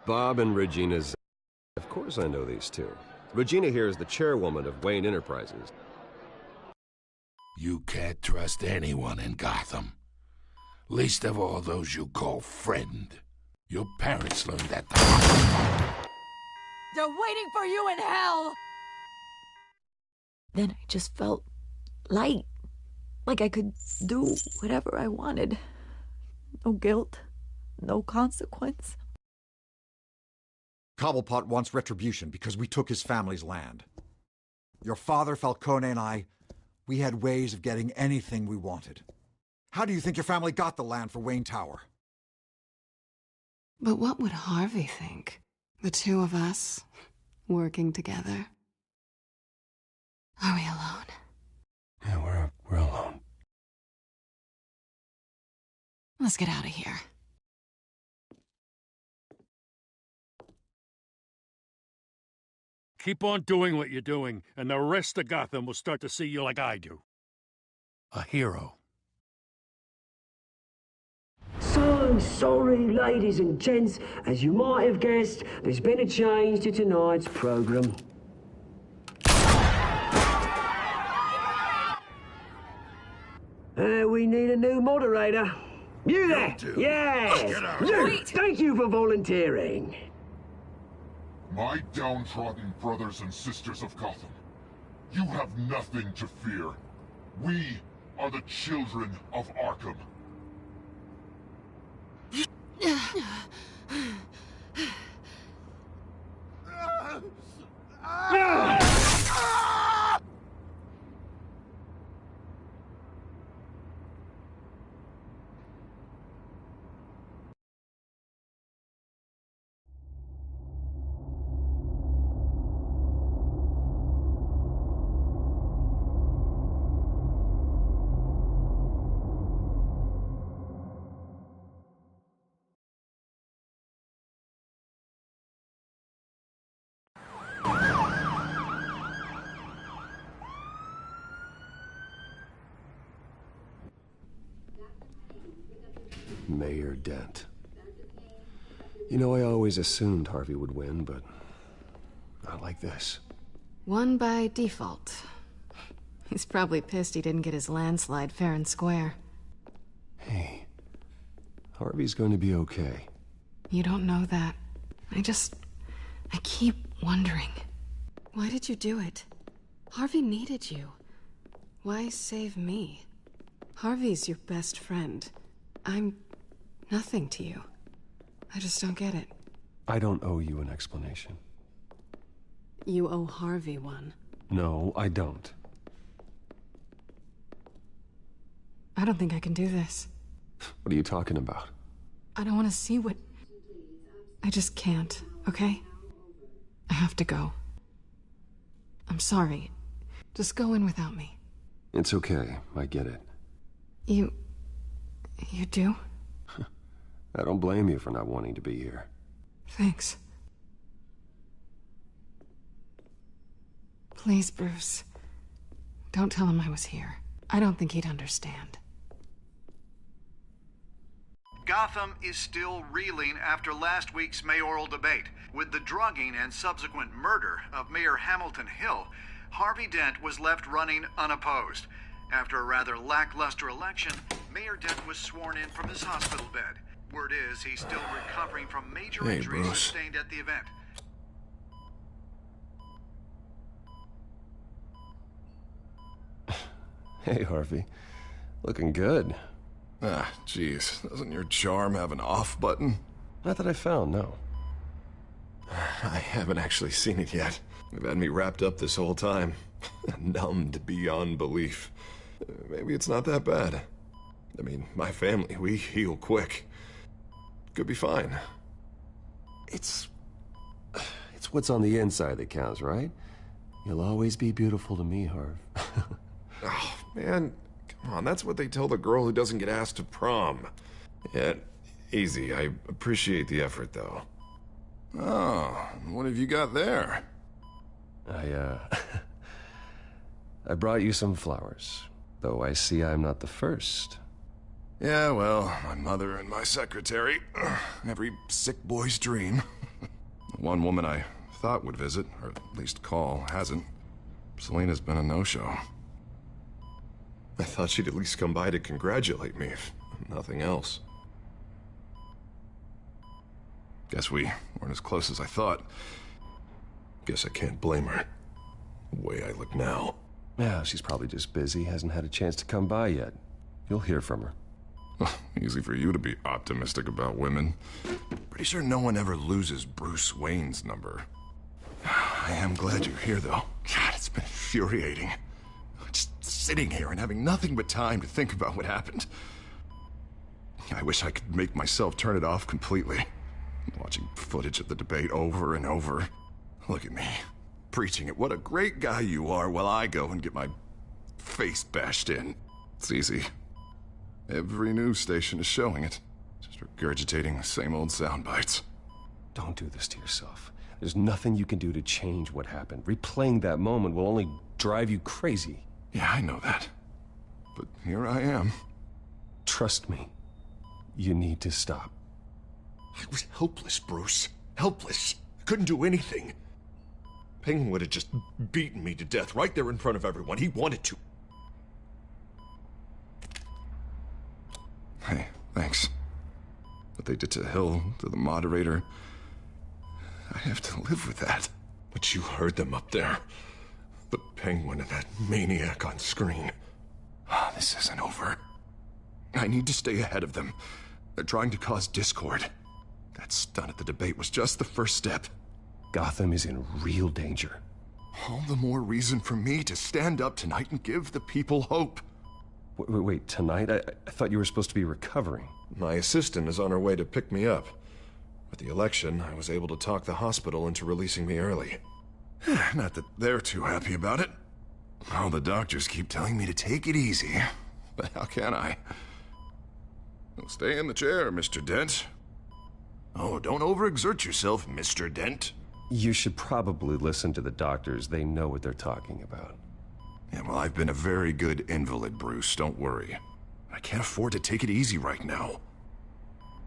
Bob and Regina's... Of course I know these two. Regina here is the chairwoman of Wayne Enterprises. You can't trust anyone in Gotham. Least of all those you call friend. Your parents learned that the They're waiting for you in hell! Then I just felt light. Like I could do whatever I wanted. No guilt. No consequence. Cobblepot wants retribution because we took his family's land. Your father, Falcone, and I, we had ways of getting anything we wanted. How do you think your family got the land for Wayne Tower? But what would Harvey think? The two of us, working together? Are we alone? Yeah, we're alone. Let's get out of here. Keep on doing what you're doing, and the rest of Gotham will start to see you like I do. A hero. So sorry, ladies and gents. As you might have guessed, there's been a change to tonight's program. We need a new moderator. You there? Yeah! You! Thank you for volunteering. My downtrodden brothers and sisters of Gotham, you have nothing to fear. We are the children of Arkham. Mayor Dent. You know, I always assumed Harvey would win, but not like this. Won by default. He's probably pissed he didn't get his landslide fair and square. Hey, Harvey's going to be okay. You don't know that. I keep wondering. Why did you do it? Harvey needed you. Why save me? Harvey's your best friend. I'm nothing to you. I just don't get it. I don't owe you an explanation. You owe Harvey one. No, I don't. I don't think I can do this. What are you talking about? I don't want to see what... I just can't, okay? I have to go. I'm sorry. Just go in without me. It's okay. I get it. You do? I don't blame you for not wanting to be here. Thanks. Please, Bruce. Don't tell him I was here. I don't think he'd understand. Gotham is still reeling after last week's mayoral debate. With the drugging and subsequent murder of Mayor Hamilton Hill, Harvey Dent was left running unopposed. After a rather lackluster election, Mayor Dent was sworn in from his hospital bed. Word is he's still recovering from major injuries sustained at the event. Hey, Harvey. Looking good. Ah, jeez. Doesn't your charm have an off button? Not that I found, no. I haven't actually seen it yet. They've had me wrapped up this whole time. Numbed beyond belief. Maybe it's not that bad. I mean, my family, we heal quick. Could be fine. It's what's on the inside that counts, right? You'll always be beautiful to me, Harv. Oh, man. Come on, that's what they tell the girl who doesn't get asked to prom. Yeah, easy. I appreciate the effort, though. Oh, what have you got there? I brought you some flowers, though I see I'm not the first. Yeah, well, my mother and my secretary. Every sick boy's dream. One woman I thought would visit, or at least call, hasn't. Selena's been a no-show. I thought she'd at least come by to congratulate me, if nothing else. Guess we weren't as close as I thought. Guess I can't blame her. The way I look now. Yeah, she's probably just busy, hasn't had a chance to come by yet. You'll hear from her. Easy for you to be optimistic about women. Pretty sure no one ever loses Bruce Wayne's number. I am glad you're here, though. God, it's been infuriating. Just sitting here and having nothing but time to think about what happened. I wish I could make myself turn it off completely. Watching footage of the debate over and over. Look at me, preaching at what a great guy you are while I go and get my face bashed in. It's easy. Every news station is showing it. Just regurgitating the same old sound bites. Don't do this to yourself. There's nothing you can do to change what happened. Replaying that moment will only drive you crazy. Yeah, I know that. But here I am. Trust me. You need to stop. I was helpless, Bruce. Helpless. I couldn't do anything. Penguin would have just beaten me to death right there in front of everyone. He wanted to. Hey, thanks. What they did to Hill, to the moderator, I have to live with that. But you heard them up there. The Penguin and that maniac on screen. This isn't over. I need to stay ahead of them. They're trying to cause discord. That stunt at the debate was just the first step. Gotham is in real danger. All the more reason for me to stand up tonight and give the people hope. Wait, tonight? I thought you were supposed to be recovering. My assistant is on her way to pick me up. With the election, I was able to talk the hospital into releasing me early. Not that they're too happy about it. All the doctors keep telling me to take it easy. But how can I? Well, stay in the chair, Mr. Dent. Oh, don't overexert yourself, Mr. Dent. You should probably listen to the doctors. They know what they're talking about. Yeah, well, I've been a very good invalid, Bruce. Don't worry. I can't afford to take it easy right now.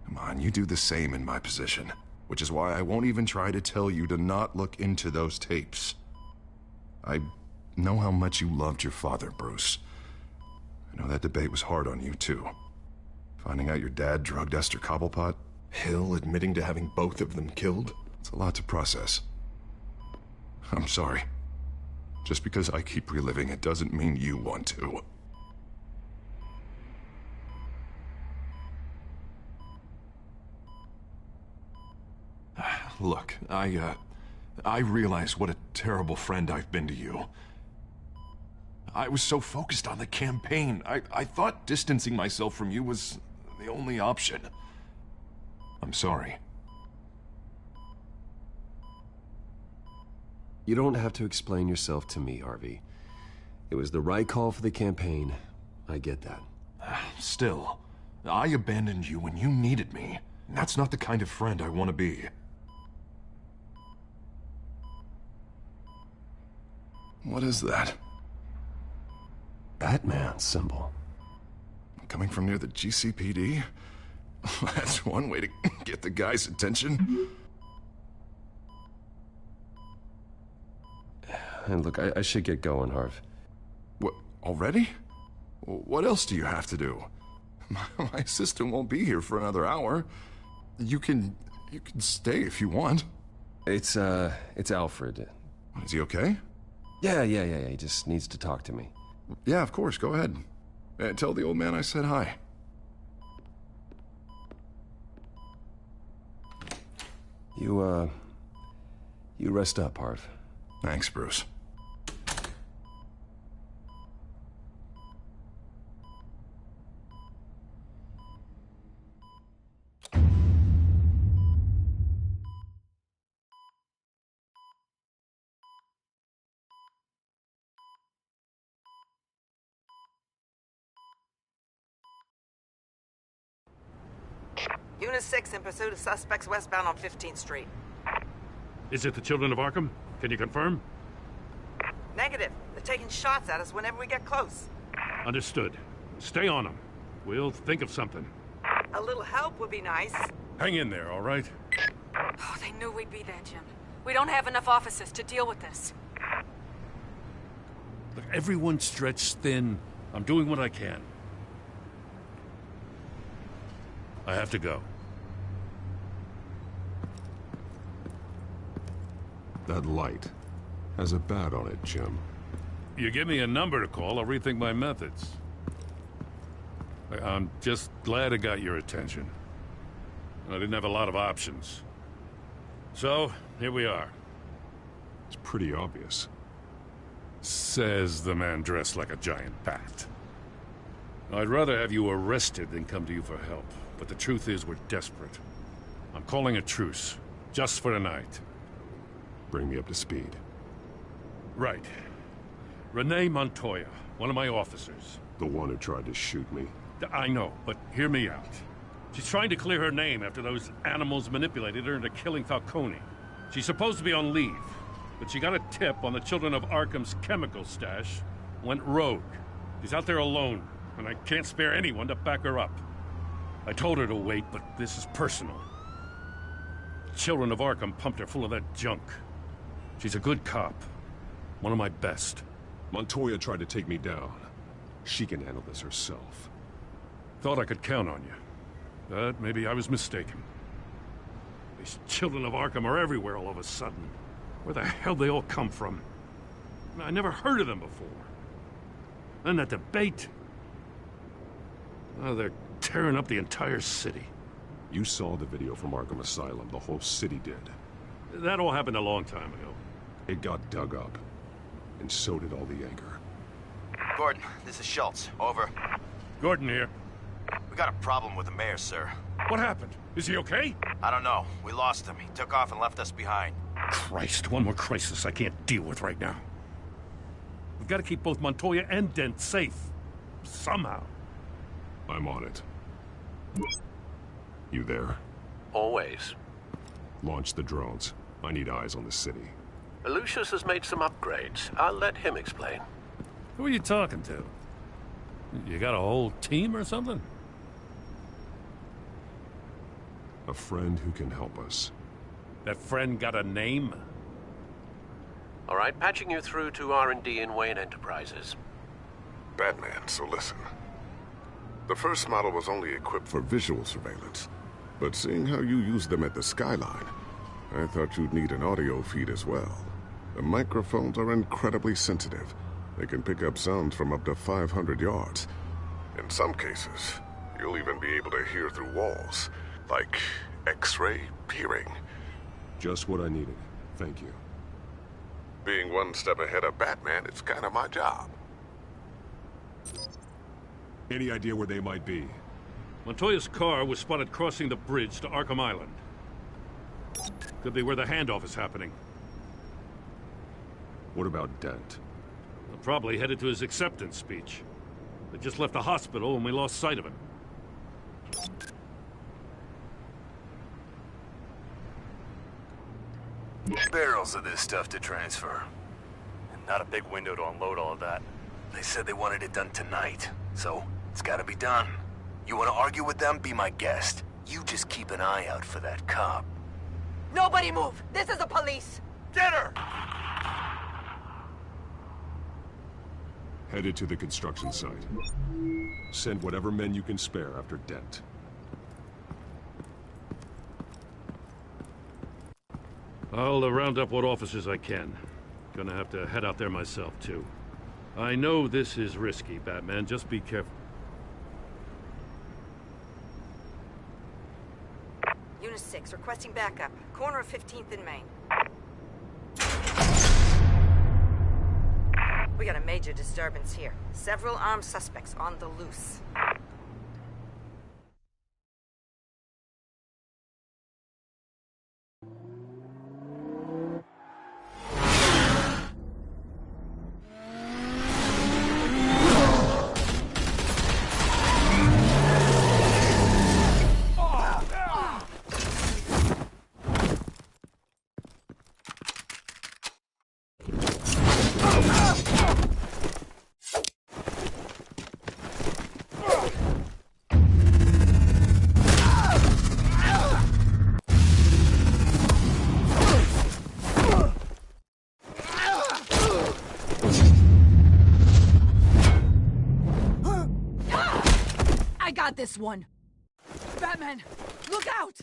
Come on, you do the same in my position. Which is why I won't even try to tell you to not look into those tapes. I know how much you loved your father, Bruce. I know that debate was hard on you, too. Finding out your dad drugged Esther Cobblepot, Hill admitting to having both of them killed. It's a lot to process. I'm sorry. Just because I keep reliving it doesn't mean you want to. Look, I realize what a terrible friend I've been to you. I was so focused on the campaign. I thought distancing myself from you was the only option. I'm sorry. You don't have to explain yourself to me, Harvey. It was the right call for the campaign. I get that. Still, I abandoned you when you needed me. That's not the kind of friend I want to be. What is that? Batman symbol. Coming from near the GCPD? That's one way to get the guy's attention. And look, I should get going, Harv. What, already? What else do you have to do? My assistant won't be here for another hour. You can stay if you want. It's Alfred. Is he okay? Yeah, he just needs to talk to me. Yeah, of course, go ahead. Tell the old man I said hi. You rest up, Harv. Thanks, Bruce. Unit 6 in pursuit of suspects westbound on 15th Street. Is it the Children of Arkham? Can you confirm? Negative. They're taking shots at us whenever we get close. Understood. Stay on them. We'll think of something. A little help would be nice. Hang in there, all right? Oh, they knew we'd be there, Jim. We don't have enough officers to deal with this. Look, everyone's stretched thin. I'm doing what I can. I have to go. That light has a bat on it, Jim. You give me a number to call, I'll rethink my methods. I'm just glad I got your attention. I didn't have a lot of options. So, here we are. It's pretty obvious. Says the man dressed like a giant bat. I'd rather have you arrested than come to you for help. But the truth is, we're desperate. I'm calling a truce, just for tonight. Bring me up to speed. Right. Renee Montoya, one of my officers. The one who tried to shoot me. I know, but hear me out. She's trying to clear her name after those animals manipulated her into killing Falcone. She's supposed to be on leave, but she got a tip on the Children of Arkham's chemical stash, went rogue. She's out there alone, and I can't spare anyone to back her up. I told her to wait, but this is personal. Children of Arkham pumped her full of that junk. She's a good cop. One of my best. Montoya tried to take me down. She can handle this herself. Thought I could count on you. But maybe I was mistaken. These Children of Arkham are everywhere all of a sudden. Where the hell they all come from? I never heard of them before. Then that debate. Oh, they're tearing up the entire city. You saw the video from Arkham Asylum. The whole city did. That all happened a long time ago. It got dug up. And so did all the anger. Gordon, this is Schultz. Over. Gordon here. We got a problem with the mayor, sir. What happened? Is he okay? I don't know. We lost him. He took off and left us behind. Christ, one more crisis I can't deal with right now. We've got to keep both Montoya and Dent safe. Somehow. I'm on it. You there? Always. Launch the drones. I need eyes on the city. Lucius has made some upgrades. I'll let him explain. Who are you talking to? You got a whole team or something? A friend who can help us. That friend got a name? All right, patching you through to R&D in Wayne Enterprises. Batman, so listen. The first model was only equipped for visual surveillance. But seeing how you use them at the Skyline, I thought you'd need an audio feed as well. The microphones are incredibly sensitive. They can pick up sounds from up to 500 yards. In some cases, you'll even be able to hear through walls, like X-ray peering. Just what I needed. Thank you. Being one step ahead of Batman, it's kind of my job. Any idea where they might be? Montoya's car was spotted crossing the bridge to Arkham Island. Could be where the handoff is happening. What about Dent? Probably headed to his acceptance speech. They just left the hospital and we lost sight of him. Barrels of this stuff to transfer. And not a big window to unload all of that. They said they wanted it done tonight, so it's gotta be done. You wanna argue with them? Be my guest. You just keep an eye out for that cop. Nobody move! This is the police! Get her! Headed to the construction site. Send whatever men you can spare after Dent. I'll round up what officers I can. Gonna have to head out there myself, too. I know this is risky, Batman. Just be careful. Unit 6, requesting backup. Corner of 15th and Main. We got a major disturbance here. Several armed suspects on the loose. I got this one. Batman, look out!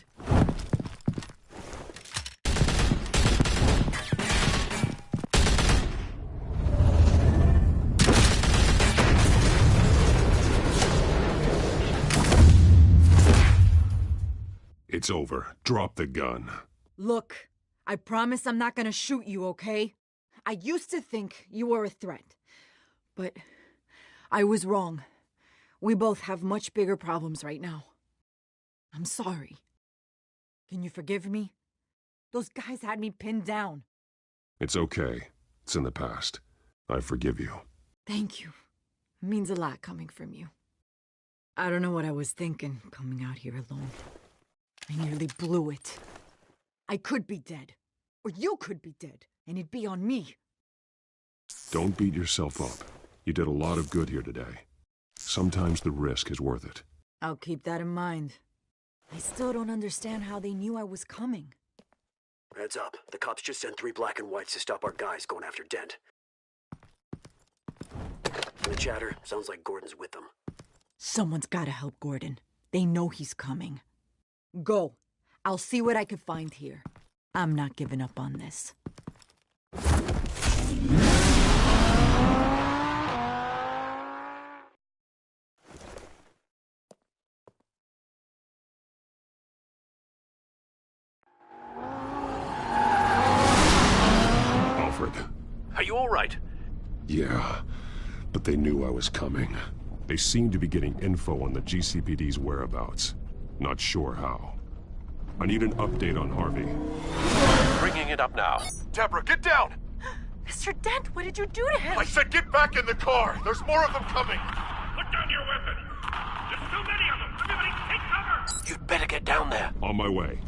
It's over. Drop the gun. Look, I promise I'm not gonna shoot you, okay? I used to think you were a threat, but I was wrong. We both have much bigger problems right now. I'm sorry. Can you forgive me? Those guys had me pinned down. It's okay. It's in the past. I forgive you. Thank you. It means a lot coming from you. I don't know what I was thinking coming out here alone. I nearly blew it. I could be dead. Or you could be dead, and it'd be on me. Don't beat yourself up. You did a lot of good here today. Sometimes the risk is worth it. I'll keep that in mind. I still don't understand how they knew I was coming. Heads up. The cops just sent 3 black and whites to stop our guys going after Dent. The chatter sounds like Gordon's with them. Someone's gotta help Gordon. They know he's coming. Go. I'll see what I can find here. I'm not giving up on this. Alfred. Are you all right? Yeah, but they knew I was coming. They seemed to be getting info on the GCPD's whereabouts. Not sure how. I need an update on Harvey. Bringing it up now. Deborah, get down! Mr. Dent, what did you do to him? I said get back in the car! There's more of them coming! Put down your weapon! There's too many of them! Everybody take cover! You'd better get down there. On my way.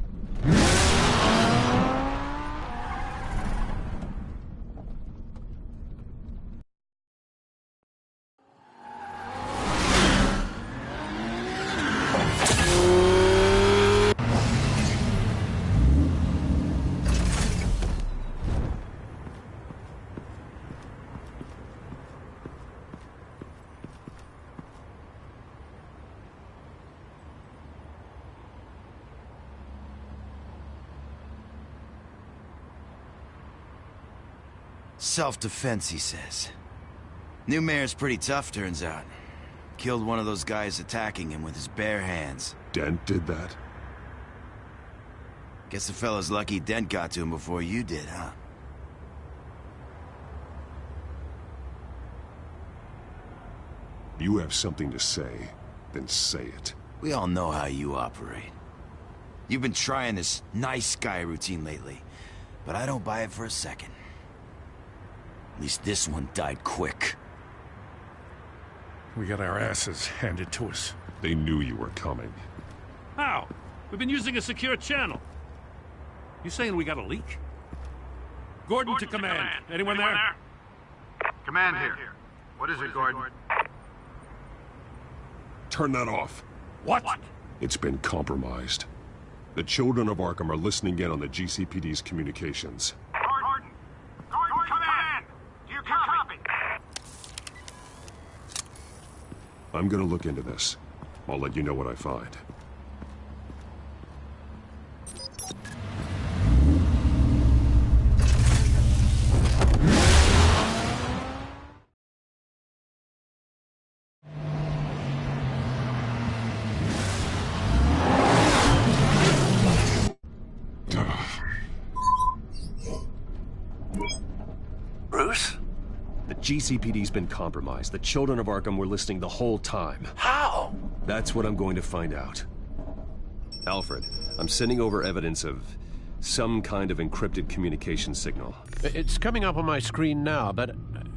Self-defense, he says. New mayor's pretty tough, turns out. Killed one of those guys attacking him with his bare hands. Dent did that? Guess the fella's lucky Dent got to him before you did, huh? You have something to say, then say it. We all know how you operate. You've been trying this nice guy routine lately, but I don't buy it for a second. At least this one died quick. We got our asses handed to us. They knew you were coming. How? We've been using a secure channel. You saying we got a leak? Gordon to command. Anyone there? Command here. What is it, Gordon? Turn that off. What? It's been compromised. The children of Arkham are listening in on the GCPD's communications. Gordon, command! Do you copy? I'm gonna look into this. I'll let you know what I find. Bruce? The GCPD's been compromised. The children of Arkham were listening the whole time. How? That's what I'm going to find out. Alfred, I'm sending over evidence of some kind of encrypted communication signal. It's coming up on my screen now, but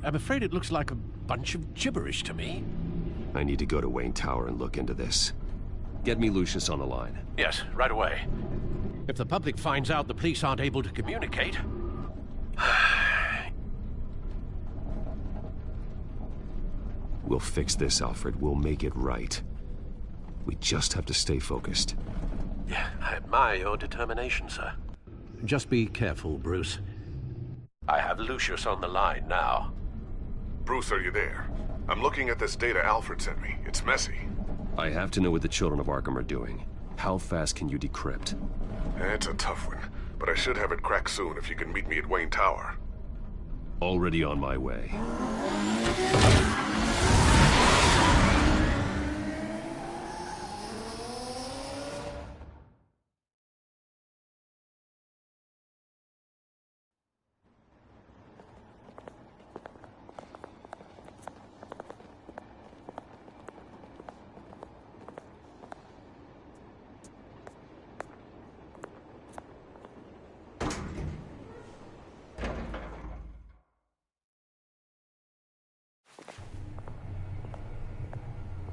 I'm afraid it looks like a bunch of gibberish to me. I need to go to Wayne Tower and look into this. Get me Lucius on the line. Yes, right away. If the public finds out the police aren't able to communicate... We'll fix this, Alfred. We'll make it right. We just have to stay focused. Yeah, I admire your determination, sir. Just be careful, Bruce. I have Lucius on the line now. Bruce, are you there? I'm looking at this data Alfred sent me. It's messy. I have to know what the Children of Arkham are doing. How fast can you decrypt? It's a tough one, but I should have it cracked soon if you can meet me at Wayne Tower. Already on my way.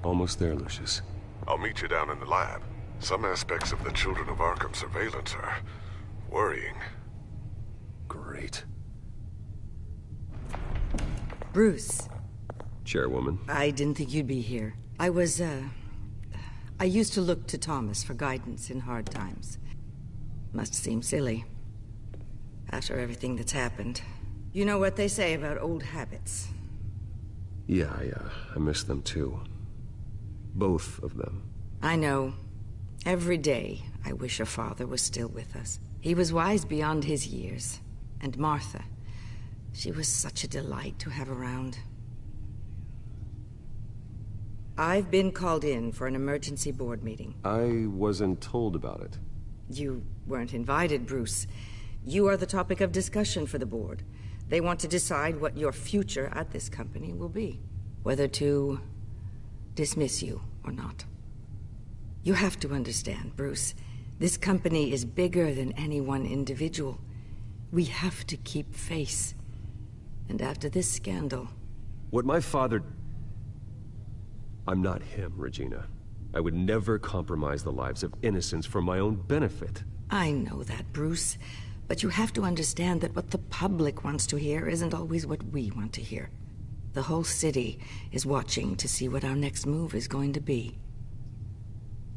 Almost there, Lucius. I'll meet you down in the lab. Some aspects of the Children of Arkham surveillance are worrying. Great. Bruce. Chairwoman. I didn't think you'd be here. I used to look to Thomas for guidance in hard times. Must seem silly. After everything that's happened. You know what they say about old habits. Yeah, I miss them too. Both of them. I know. Every day, I wish your father was still with us. He was wise beyond his years. And Martha, she was such a delight to have around. I've been called in for an emergency board meeting. I wasn't told about it. You weren't invited, Bruce. You are the topic of discussion for the board. They want to decide what your future at this company will be. Whether to dismiss you or not. You have to understand, Bruce. This company is bigger than any one individual. We have to keep face. And after this scandal... What my father... I'm not him, Regina. I would never compromise the lives of innocents for my own benefit. I know that, Bruce. But you have to understand that what the public wants to hear isn't always what we want to hear. The whole city is watching to see what our next move is going to be.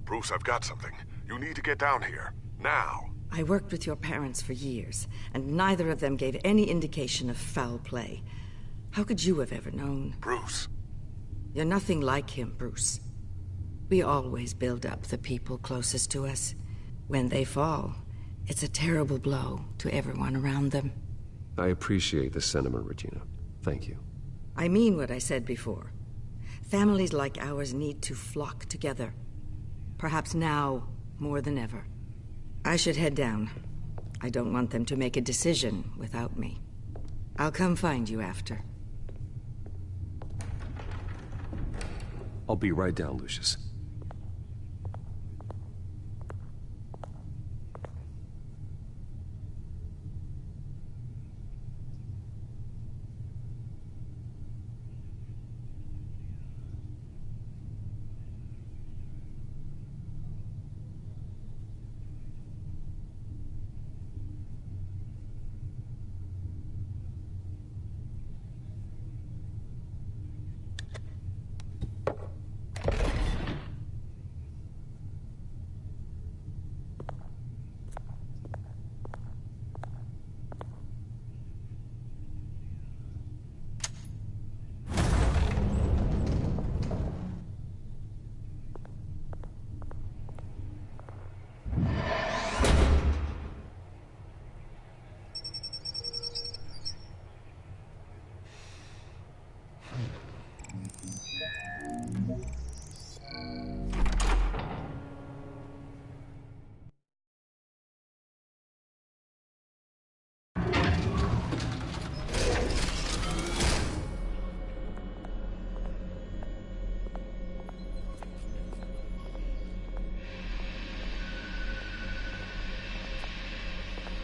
Bruce, I've got something. You need to get down here. Now. I worked with your parents for years, and neither of them gave any indication of foul play. How could you have ever known? Bruce. You're nothing like him, Bruce. We always build up the people closest to us. When they fall, it's a terrible blow to everyone around them. I appreciate the sentiment, Regina. Thank you. I mean what I said before. Families like ours need to flock together. Perhaps now more than ever. I should head down. I don't want them to make a decision without me. I'll come find you after. I'll be right down, Lucius.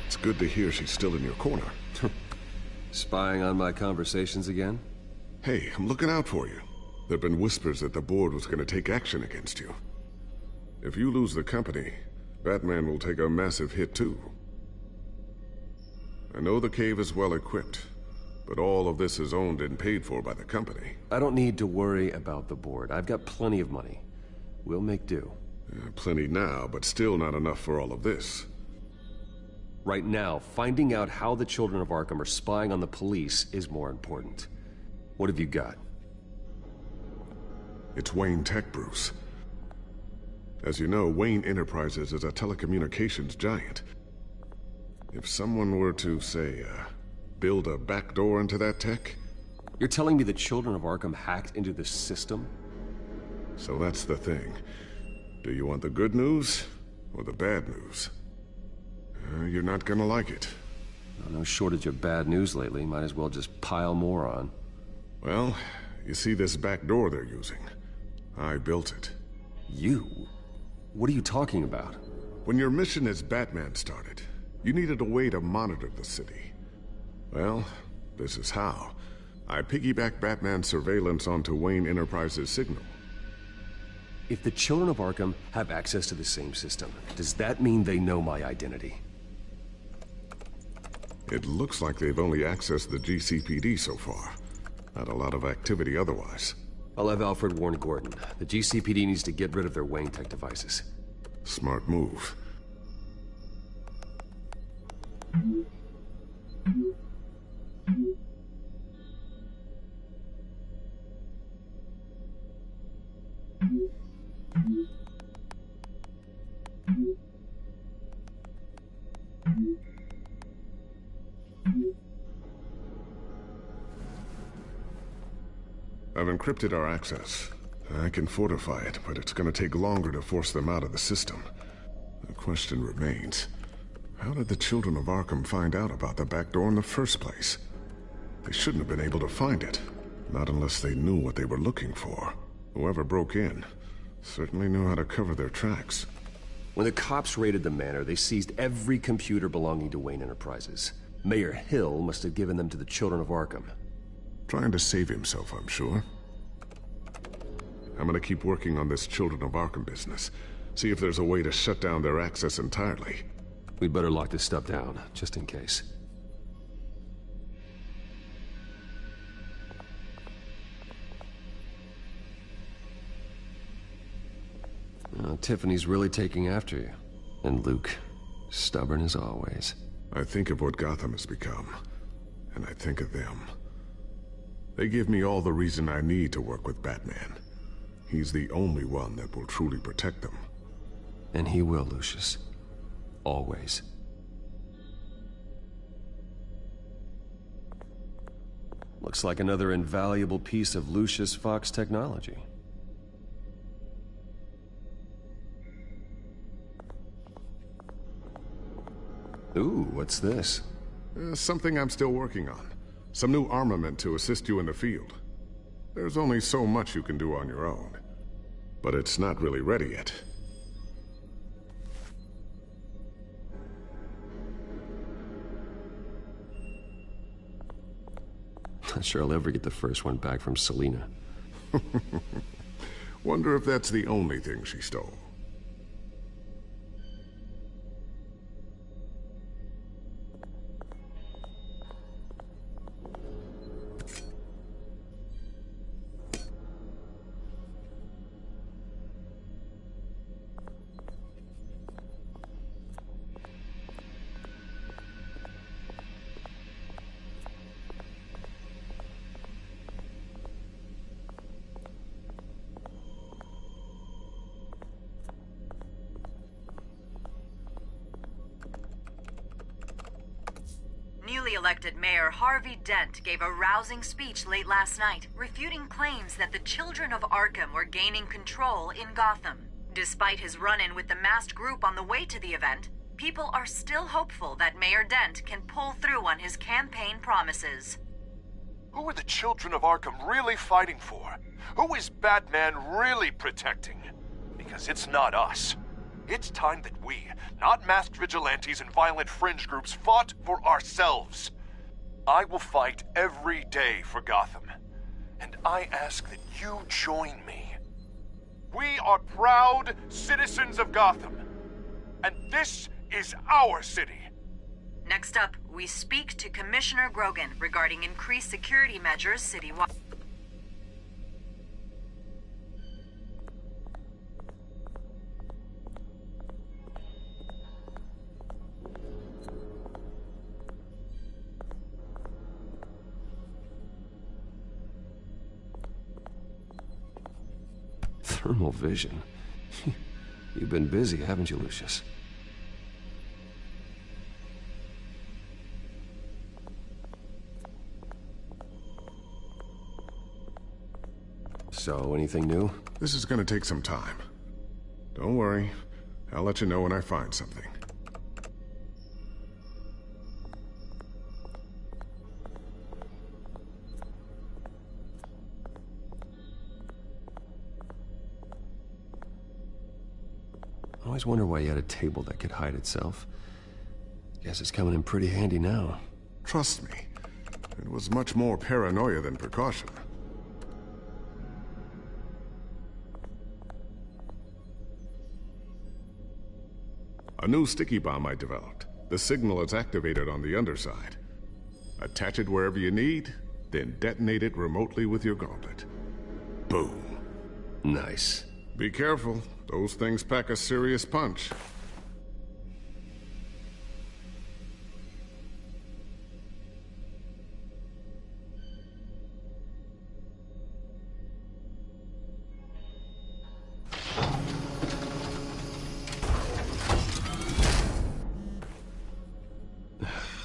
It's good to hear she's still in your corner. Spying on my conversations again? Hey, I'm looking out for you. There've been whispers that the board was going to take action against you. If you lose the company, Batman will take a massive hit too. I know the cave is well equipped, but all of this is owned and paid for by the company. I don't need to worry about the board. I've got plenty of money. We'll make do. Plenty now, but still not enough for all of this. Right now, finding out how the Children of Arkham are spying on the police is more important. What have you got? It's Wayne Tech, Bruce. As you know, Wayne Enterprises is a telecommunications giant. If someone were to, say, build a backdoor into that tech... You're telling me the Children of Arkham hacked into the system? So that's the thing. Do you want the good news or the bad news? You're not gonna like it. No shortage of bad news lately. Might as well just pile more on. Well, you see this back door they're using? I built it. You? What are you talking about? When your mission as Batman started, you needed a way to monitor the city. Well, this is how. I piggybacked Batman's surveillance onto Wayne Enterprises' signal. If the Children of Arkham have access to the same system, does that mean they know my identity? It looks like they've only accessed the GCPD so far. Not a lot of activity otherwise. I'll have Alfred warn Gordon. The GCPD needs to get rid of their Wayne Tech devices. Smart move. I've encrypted our access. I can fortify it, but it's gonna take longer to force them out of the system. The question remains, how did the Children of Arkham find out about the back door in the first place? They shouldn't have been able to find it. Not unless they knew what they were looking for. Whoever broke in certainly knew how to cover their tracks. When the cops raided the manor, they seized every computer belonging to Wayne Enterprises. Mayor Hill must have given them to the Children of Arkham. Trying to save himself, I'm sure. I'm gonna keep working on this Children of Arkham business. See if there's a way to shut down their access entirely. We'd better lock this stuff down, just in case. Tiffany's really taking after you. And Luke, stubborn as always. I think of what Gotham has become, and I think of them. They give me all the reason I need to work with Batman. He's the only one that will truly protect them. And he will, Lucius. Always. Looks like another invaluable piece of Lucius Fox technology. Ooh, what's this? Something I'm still working on. Some new armament to assist you in the field. There's only so much you can do on your own. But it's not really ready yet. Not sure I'll ever get the first one back from Selina. Wonder if that's the only thing she stole. Newly elected Mayor Harvey Dent gave a rousing speech late last night, refuting claims that the Children of Arkham were gaining control in Gotham. Despite his run-in with the masked group on the way to the event, people are still hopeful that Mayor Dent can pull through on his campaign promises. Who are the Children of Arkham really fighting for? Who is Batman really protecting? Because it's not us. It's time that we, not masked vigilantes and violent fringe groups, fought for ourselves. I will fight every day for Gotham. And I ask that you join me. We are proud citizens of Gotham. And this is our city. Next up, we speak to Commissioner Grogan regarding increased security measures citywide. Thermal vision. You've been busy, haven't you, Lucius? So, anything new? This is gonna take some time. Don't worry. I'll let you know when I find something. I always wonder why you had a table that could hide itself. Guess it's coming in pretty handy now. Trust me, it was much more paranoia than precaution. A new sticky bomb I developed. The signal is activated on the underside. Attach it wherever you need, then detonate it remotely with your gauntlet. Boom. Nice. Be careful. Those things pack a serious punch.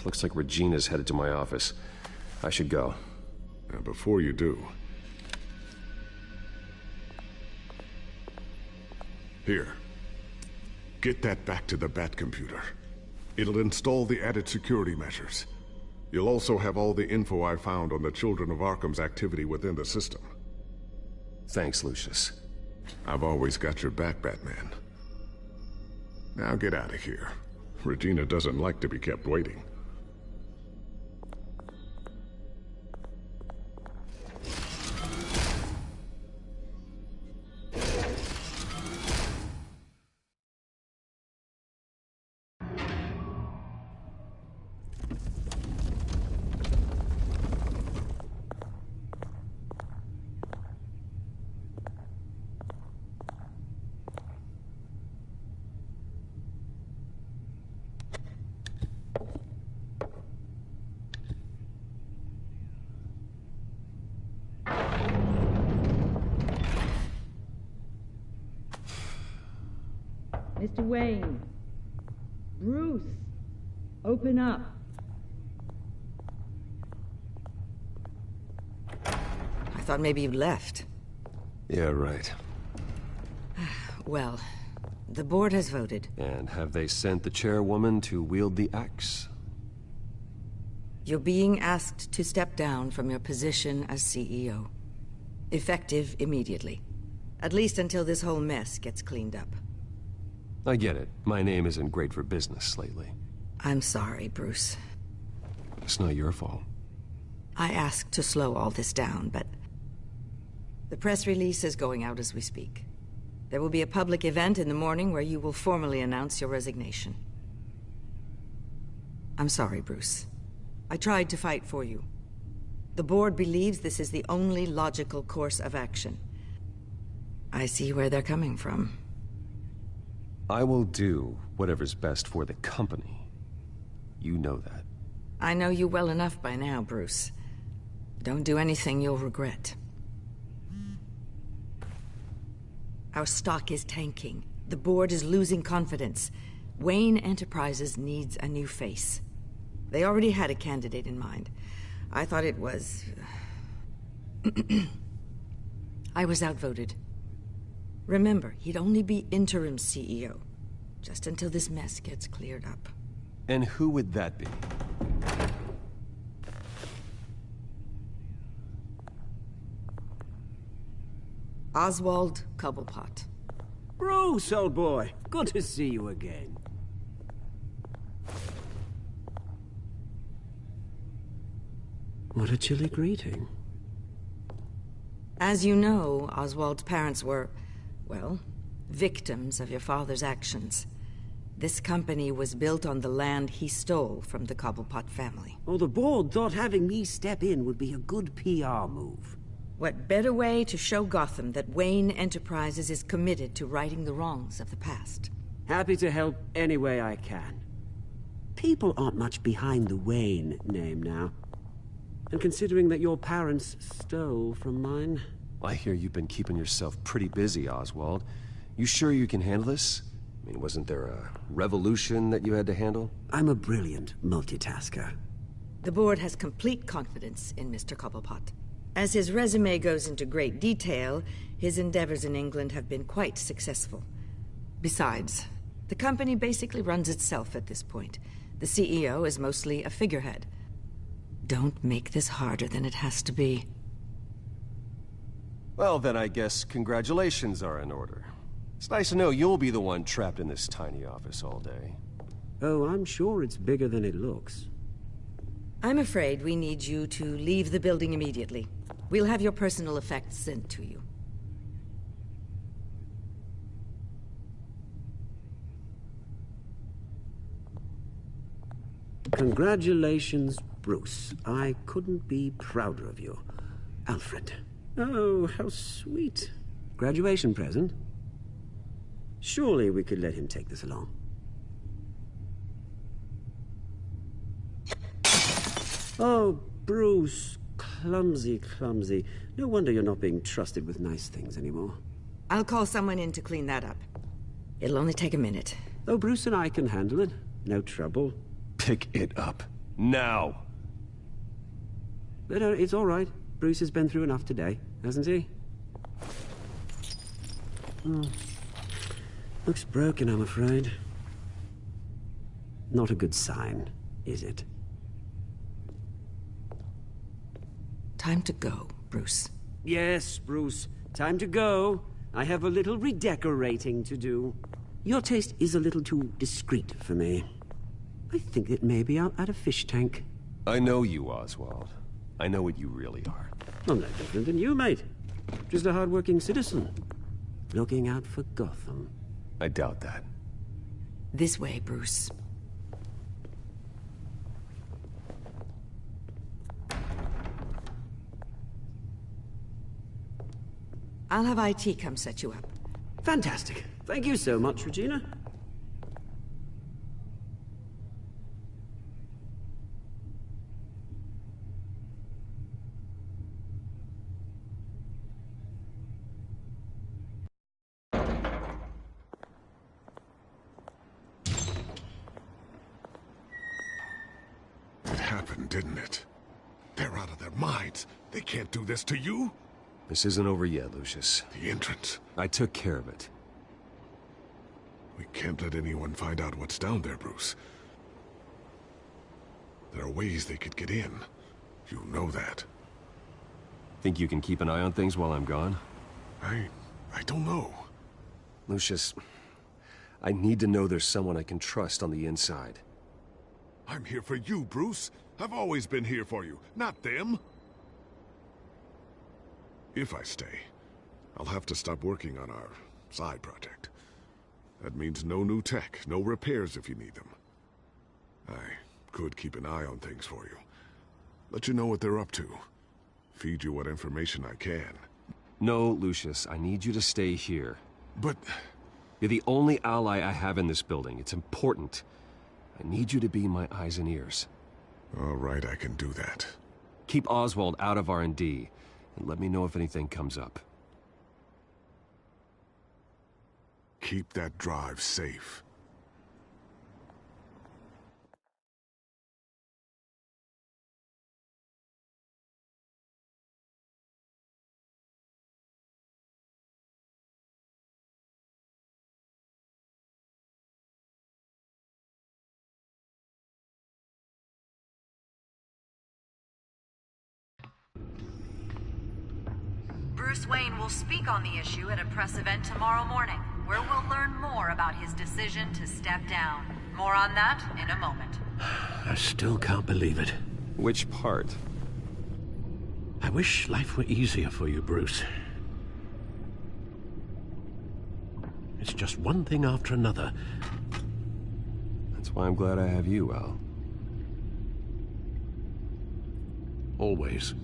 Looks like Regina's headed to my office. I should go. And before you do... Here. Get that back to the Bat computer. It'll install the added security measures. You'll also have all the info I found on the Children of Arkham's activity within the system. Thanks, Lucius. I've always got your back, Batman. Now get out of here. Regina doesn't like to be kept waiting. Mr. Wayne. Bruce. Open up. I thought maybe you left. Yeah, right. Well, the board has voted. And have they sent the chairwoman to wield the axe? You're being asked to step down from your position as CEO. Effective immediately. At least until this whole mess gets cleaned up. I get it. My name isn't great for business lately. I'm sorry, Bruce. It's not your fault. I asked to slow all this down, but... the press release is going out as we speak. There will be a public event in the morning where you will formally announce your resignation. I'm sorry, Bruce. I tried to fight for you. The board believes this is the only logical course of action. I see where they're coming from. I will do whatever's best for the company. You know that. I know you well enough by now, Bruce. Don't do anything you'll regret. Our stock is tanking. The board is losing confidence. Wayne Enterprises needs a new face. They already had a candidate in mind. I thought it was... I was outvoted. Remember, he'd only be interim CEO, just until this mess gets cleared up. And who would that be? Oswald Cobblepot. Bruce, old boy. Good to see you again. What a chilly greeting. As you know, Oswald's parents were, well, victims of your father's actions. This company was built on the land he stole from the Cobblepot family. Oh, the board thought having me step in would be a good PR move. What better way to show Gotham that Wayne Enterprises is committed to righting the wrongs of the past? Happy to help any way I can. People aren't much behind the Wayne name now. And considering that your parents stole from mine... I hear you've been keeping yourself pretty busy, Oswald. You sure you can handle this? I mean, wasn't there a revolution that you had to handle? I'm a brilliant multitasker. The board has complete confidence in Mr. Cobblepot. As his resume goes into great detail, his endeavors in England have been quite successful. Besides, the company basically runs itself at this point. The CEO is mostly a figurehead. Don't make this harder than it has to be. Well, then I guess congratulations are in order. It's nice to know you'll be the one trapped in this tiny office all day. Oh, I'm sure it's bigger than it looks. I'm afraid we need you to leave the building immediately. We'll have your personal effects sent to you. Congratulations, Bruce. I couldn't be prouder of you. Alfred. Oh, how sweet. Graduation present? Surely we could let him take this along. Oh, Bruce. Clumsy, clumsy. No wonder you're not being trusted with nice things anymore. I'll call someone in to clean that up. It'll only take a minute. Oh, Bruce and I can handle it. No trouble. Pick it up. Now! But it's all right. Bruce has been through enough today, hasn't he? Looks broken, I'm afraid. Not a good sign, is it? Time to go, Bruce. Yes, Bruce. Time to go. I have a little redecorating to do. Your taste is a little too discreet for me. I think that maybe I'll add a fish tank. I know you, Oswald. I know what you really are. I'm no different than you, mate. Just a hard-working citizen. Looking out for Gotham. I doubt that. This way, Bruce. I'll have IT come set you up. Fantastic. Thank you so much, Regina. It happened, didn't it? They're out of their minds. They can't do this to you. This isn't over yet, Lucius. The entrance. I took care of it. We can't let anyone find out what's down there, Bruce. There are ways they could get in. You know that. Think you can keep an eye on things while I'm gone? I don't know. Lucius, I need to know there's someone I can trust on the inside. I'm here for you, Bruce. I've always been here for you, not them. If I stay, I'll have to stop working on our side project. That means no new tech, no repairs if you need them. I could keep an eye on things for you. Let you know what they're up to. Feed you what information I can. No, Lucius, I need you to stay here. But... You're the only ally I have in this building. It's important. I need you to be my eyes and ears. All right, I can do that. Keep Oswald out of R&D, and let me know if anything comes up. Keep that drive safe. Bruce Wayne will speak on the issue at a press event tomorrow morning, where we'll learn more about his decision to step down. More on that in a moment. I still can't believe it. Which part? I wish life were easier for you, Bruce. It's just one thing after another. That's why I'm glad I have you, Al. Always.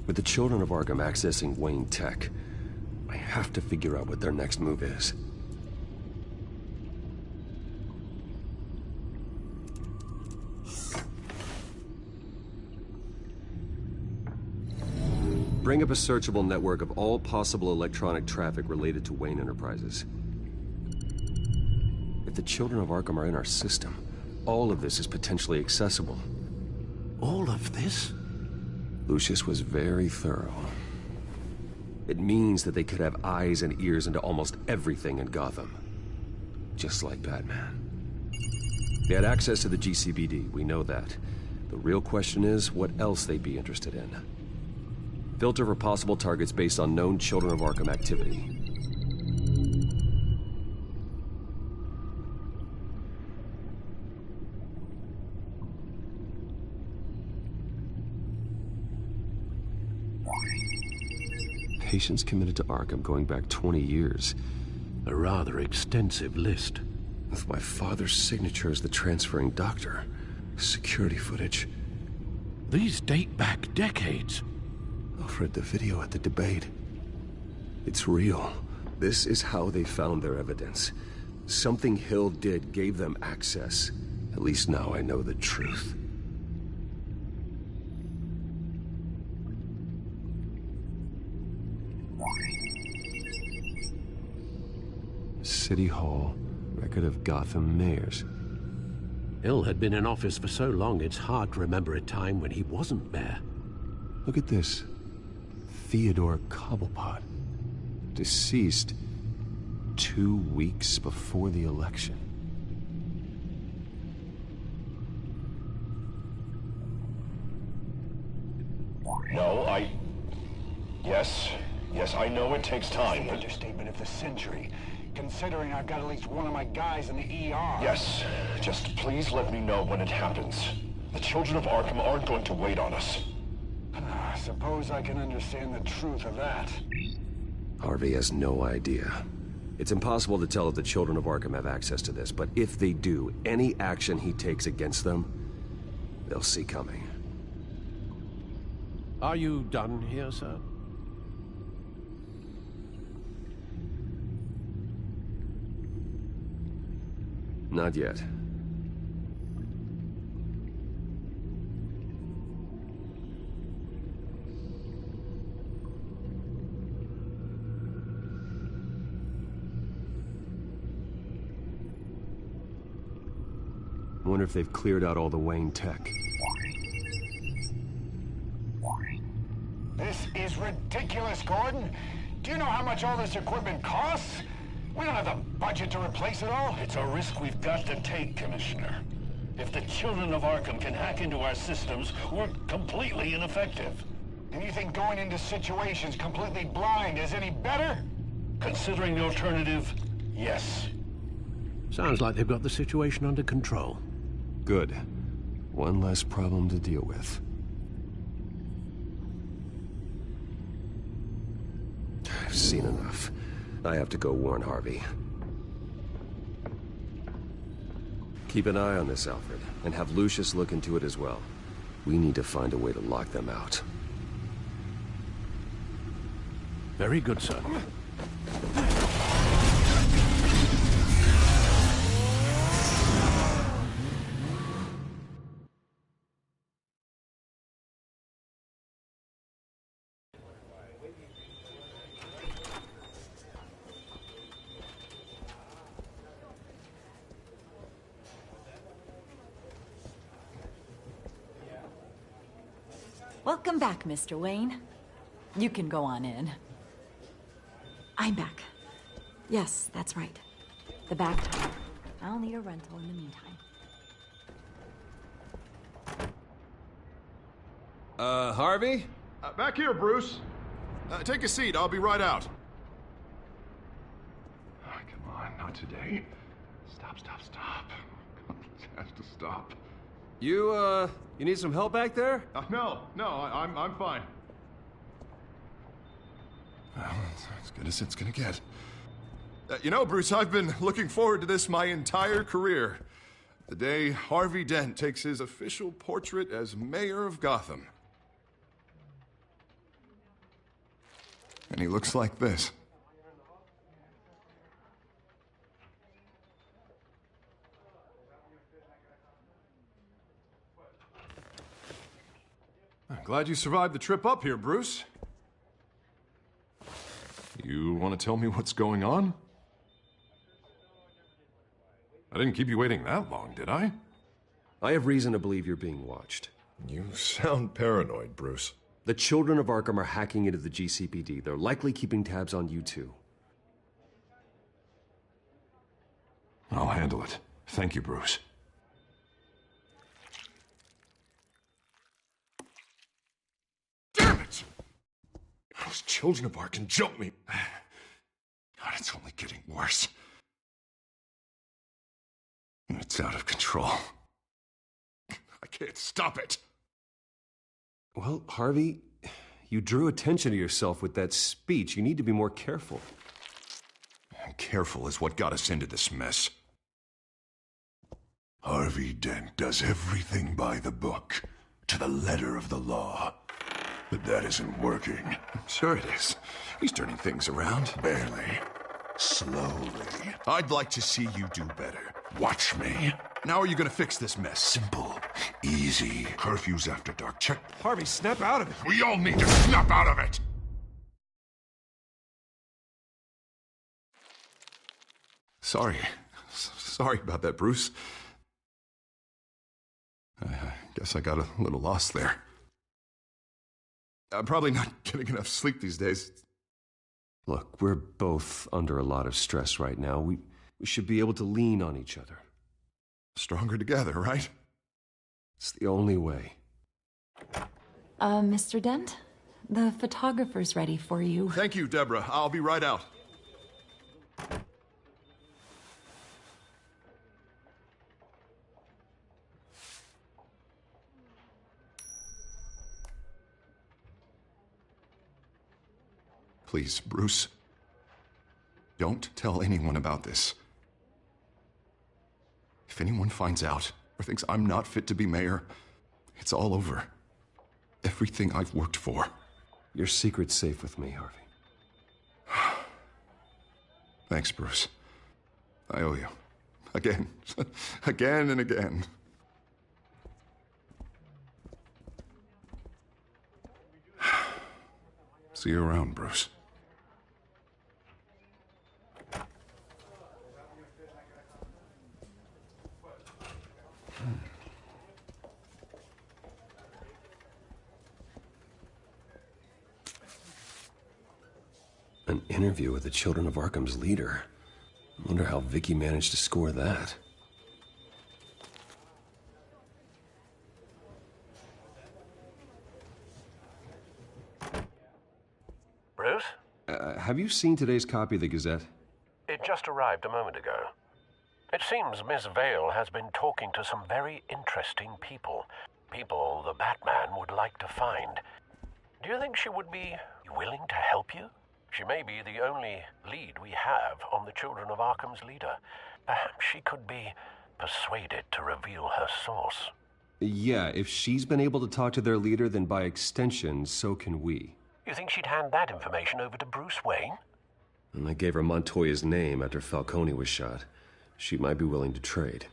With the children of Arkham accessing Wayne Tech, I have to figure out what their next move is. Bring up a searchable network of all possible electronic traffic related to Wayne Enterprises. If the children of Arkham are in our system, all of this is potentially accessible. All of this? Lucius was very thorough. It means that they could have eyes and ears into almost everything in Gotham. Just like Batman. They had access to the GCPD, we know that. The real question is, what else they'd be interested in. Filter for possible targets based on known Children of Arkham activity. Patients committed to Arkham going back 20 years. A rather extensive list. With my father's signature as the transferring doctor. Security footage. These date back decades. Alfred, the video at the debate. It's real. This is how they found their evidence. Something Hill did gave them access. At least now I know the truth. City Hall, record of Gotham mayors. Hill had been in office for so long, it's hard to remember a time when he wasn't mayor. Look at this. Theodore Cobblepot. Deceased 2 weeks before the election. No, Yes, I know it takes time, The but... understatement of the century, considering I've got at least one of my guys in the ER. Yes, just please let me know when it happens. The children of Arkham aren't going to wait on us. I suppose I can understand the truth of that. Harvey has no idea. It's impossible to tell if the children of Arkham have access to this, but if they do, any action he takes against them, they'll see coming. Are you done here, sir? Not yet. Wonder if they've cleared out all the Wayne tech. This is ridiculous, Gordon. Do you know how much all this equipment costs? We don't have the budget to replace it all. It's a risk we've got to take, Commissioner. If the children of Arkham can hack into our systems, we're completely ineffective. And you think going into situations completely blind is any better? Considering the alternative, yes. Sounds like they've got the situation under control. Good. One less problem to deal with. I've seen enough. I have to go warn Harvey. Keep an eye on this, Alfred, and have Lucius look into it as well. We need to find a way to lock them out. Very good, sir. Welcome back, Mr. Wayne. You can go on in. I'm back. Yes, that's right. The back tire. I'll need a rental in the meantime. Harvey? Back here, Bruce. Take a seat. I'll be right out. Oh, come on, not today. Stop. This has to stop. You need some help back there? No, I'm fine. Well, it's as good as it's gonna get. You know, Bruce, I've been looking forward to this my entire career. The day Harvey Dent takes his official portrait as mayor of Gotham. And he looks like this. I'm glad you survived the trip up here, Bruce. You want to tell me what's going on? I didn't keep you waiting that long, did I? I have reason to believe you're being watched. You sound paranoid, Bruce. The children of Arkham are hacking into the GCPD. They're likely keeping tabs on you too. I'll handle it. Thank you, Bruce. Damn it! Those children of Arkham jumped me. God, it's only getting worse. It's out of control. I can't stop it. Well, Harvey, you drew attention to yourself with that speech. You need to be more careful. Careful is what got us into this mess. Harvey Dent does everything by the book, to the letter of the law. But that isn't working. Sure it is. He's turning things around. Barely. Slowly. I'd like to see you do better. Watch me. Now are you gonna fix this mess? Simple. Easy. Curfews after dark. Check. Harvey, snap out of it. We all need to snap out of it! Sorry. Sorry about that, Bruce. I guess I got a little lost there. I'm probably not getting enough sleep these days. Look, we're both under a lot of stress right now. We should be able to lean on each other. Stronger together, right? It's the only way. Mr. Dent? The photographer's ready for you. Thank you, Deborah. I'll be right out. Please, Bruce. Don't tell anyone about this. If anyone finds out or thinks I'm not fit to be mayor, it's all over. Everything I've worked for. Your secret's safe with me, Harvey. Thanks, Bruce. I owe you. Again. Again and again. See you around, Bruce. An interview with the Children of Arkham's leader. I wonder how Vicky managed to score that. Bruce? Have you seen today's copy of the Gazette? It just arrived a moment ago. It seems Miss Vale has been talking to some very interesting people. People the Batman would like to find. Do you think she would be willing to help you? She may be the only lead we have on the Children of Arkham's leader. Perhaps she could be persuaded to reveal her source. Yeah, if she's been able to talk to their leader, then by extension, so can we. You think she'd hand that information over to Bruce Wayne? And I gave her Montoya's name after Falcone was shot. She might be willing to trade.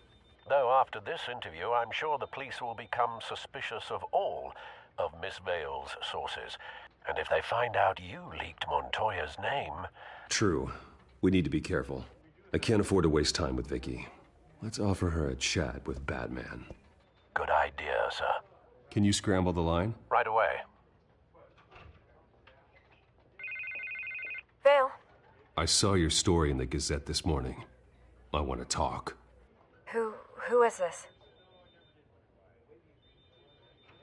Though after this interview, I'm sure the police will become suspicious of all of Miss Vale's sources. And if they find out you leaked Montoya's name... True. We need to be careful. I can't afford to waste time with Vicky. Let's offer her a chat with Batman. Good idea, sir. Can you scramble the line? Right away. Vale. I saw your story in the Gazette this morning. I want to talk. Who is this?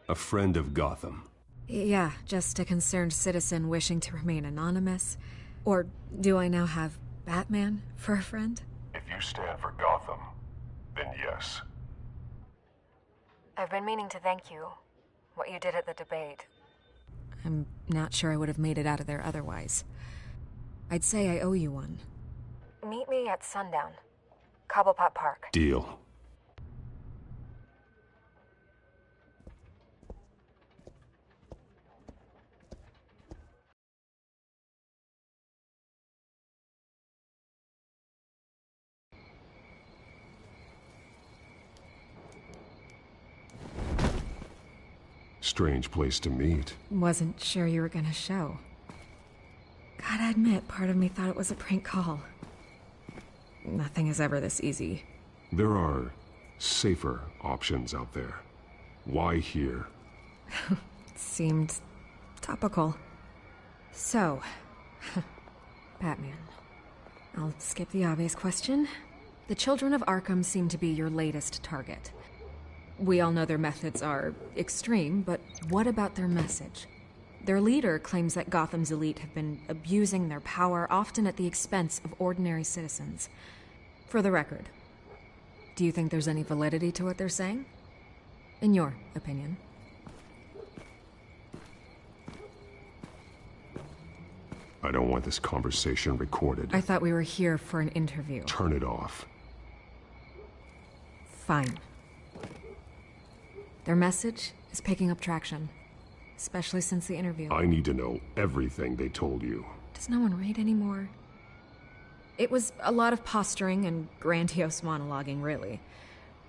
A friend of Gotham. Yeah, just a concerned citizen wishing to remain anonymous. Or do I now have Batman for a friend? If you stand for Gotham, then yes. I've been meaning to thank you. What you did at the debate. I'm not sure I would have made it out of there otherwise. I'd say I owe you one. Meet me at sundown. Cobblepot Park. Deal. Strange place to meet. Wasn't sure you were gonna show. God, Gotta admit, part of me thought it was a prank call. Nothing is ever this easy. There are safer options out there. Why here? Seemed topical. So, Batman. I'll skip the obvious question. The children of Arkham seem to be your latest target. We all know their methods are extreme, but what about their message? Their leader claims that Gotham's elite have been abusing their power, often at the expense of ordinary citizens. For the record, do you think there's any validity to what they're saying? In your opinion? I don't want this conversation recorded. I thought we were here for an interview. Turn it off. Fine. Their message is picking up traction, especially since the interview. I need to know everything they told you. Does no one read anymore? It was a lot of posturing and grandiose monologuing, really.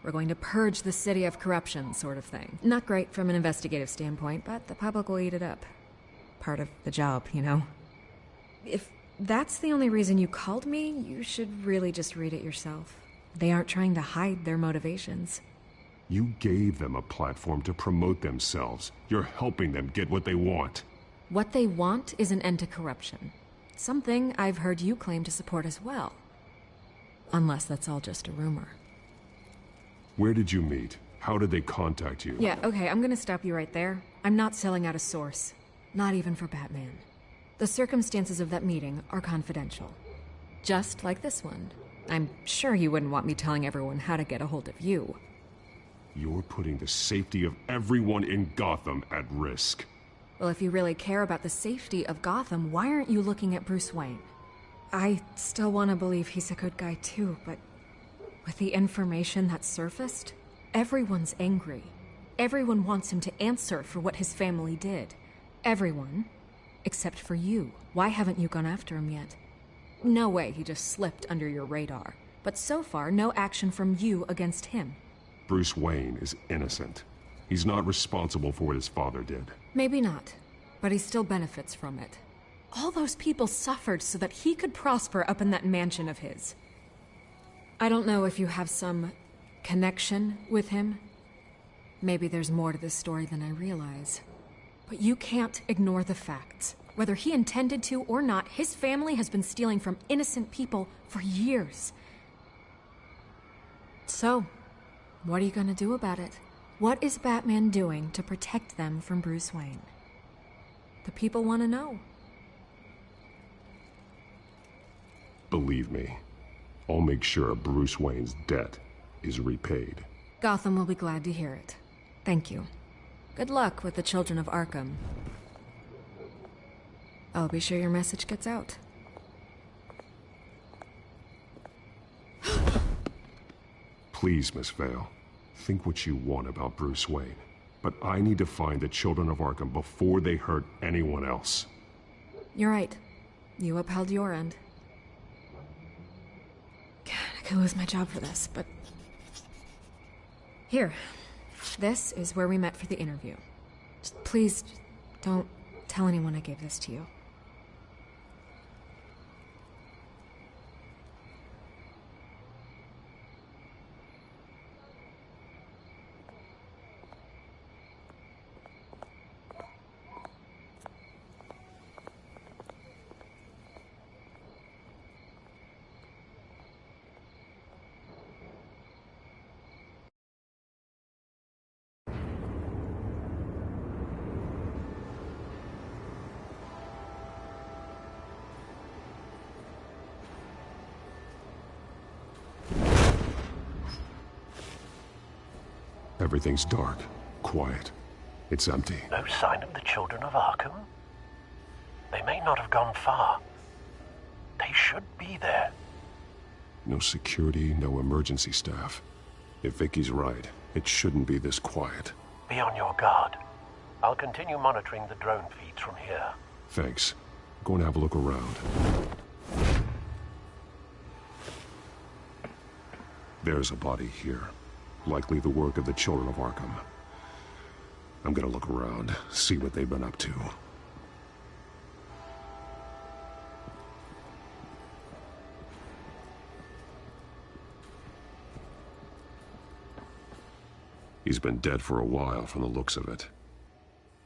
We're going to purge the city of corruption, sort of thing. Not great from an investigative standpoint, but the public will eat it up. Part of the job, you know? If that's the only reason you called me, you should really just read it yourself. They aren't trying to hide their motivations. You gave them a platform to promote themselves. You're helping them get what they want. What they want is an end to corruption. Something I've heard you claim to support as well. Unless that's all just a rumor. Where did you meet? How did they contact you? Yeah, okay, I'm gonna stop you right there. I'm not selling out a source. Not even for Batman. The circumstances of that meeting are confidential. Just like this one. I'm sure you wouldn't want me telling everyone how to get a hold of you. You're putting the safety of everyone in Gotham at risk. Well, if you really care about the safety of Gotham, why aren't you looking at Bruce Wayne? I still want to believe he's a good guy too, but with the information that surfaced, everyone's angry. Everyone wants him to answer for what his family did. Everyone, except for you. Why haven't you gone after him yet? No way he just slipped under your radar. But so far, no action from you against him. Bruce Wayne is innocent. He's not responsible for what his father did. Maybe not, but he still benefits from it. All those people suffered so that he could prosper up in that mansion of his. I don't know if you have some connection with him. Maybe there's more to this story than I realize. But you can't ignore the facts. Whether he intended to or not, his family has been stealing from innocent people for years. So, what are you gonna do about it? What is Batman doing to protect them from Bruce Wayne? The people want to know. Believe me, I'll make sure Bruce Wayne's debt is repaid. Gotham will be glad to hear it. Thank you. Good luck with the children of Arkham. I'll be sure your message gets out. Please, Miss Vale. Think what you want about Bruce Wayne, but I need to find the children of Arkham before they hurt anyone else. You're right. You upheld your end. God, I could lose my job for this, but... Here. This is where we met for the interview. Just please, don't tell anyone I gave this to you. Everything's dark, quiet. It's empty. No sign of the children of Arkham? They may not have gone far. They should be there. No security, no emergency staff. If Vicky's right, it shouldn't be this quiet. Be on your guard. I'll continue monitoring the drone feeds from here. Thanks. Go and have a look around. There's a body here. Likely the work of the children of Arkham. I'm gonna look around, see what they've been up to. He's been dead for a while from the looks of it.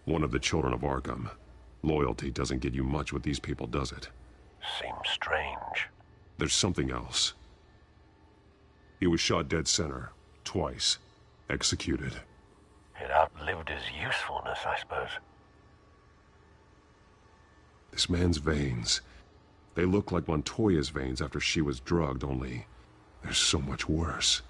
One of the children of Arkham. Loyalty doesn't get you much with these people, does it? Seems strange. There's something else. He was shot dead center, twice, executed. It outlived his usefulness, I suppose. This man's veins, they look like Montoya's veins after she was drugged, only they're so much worse.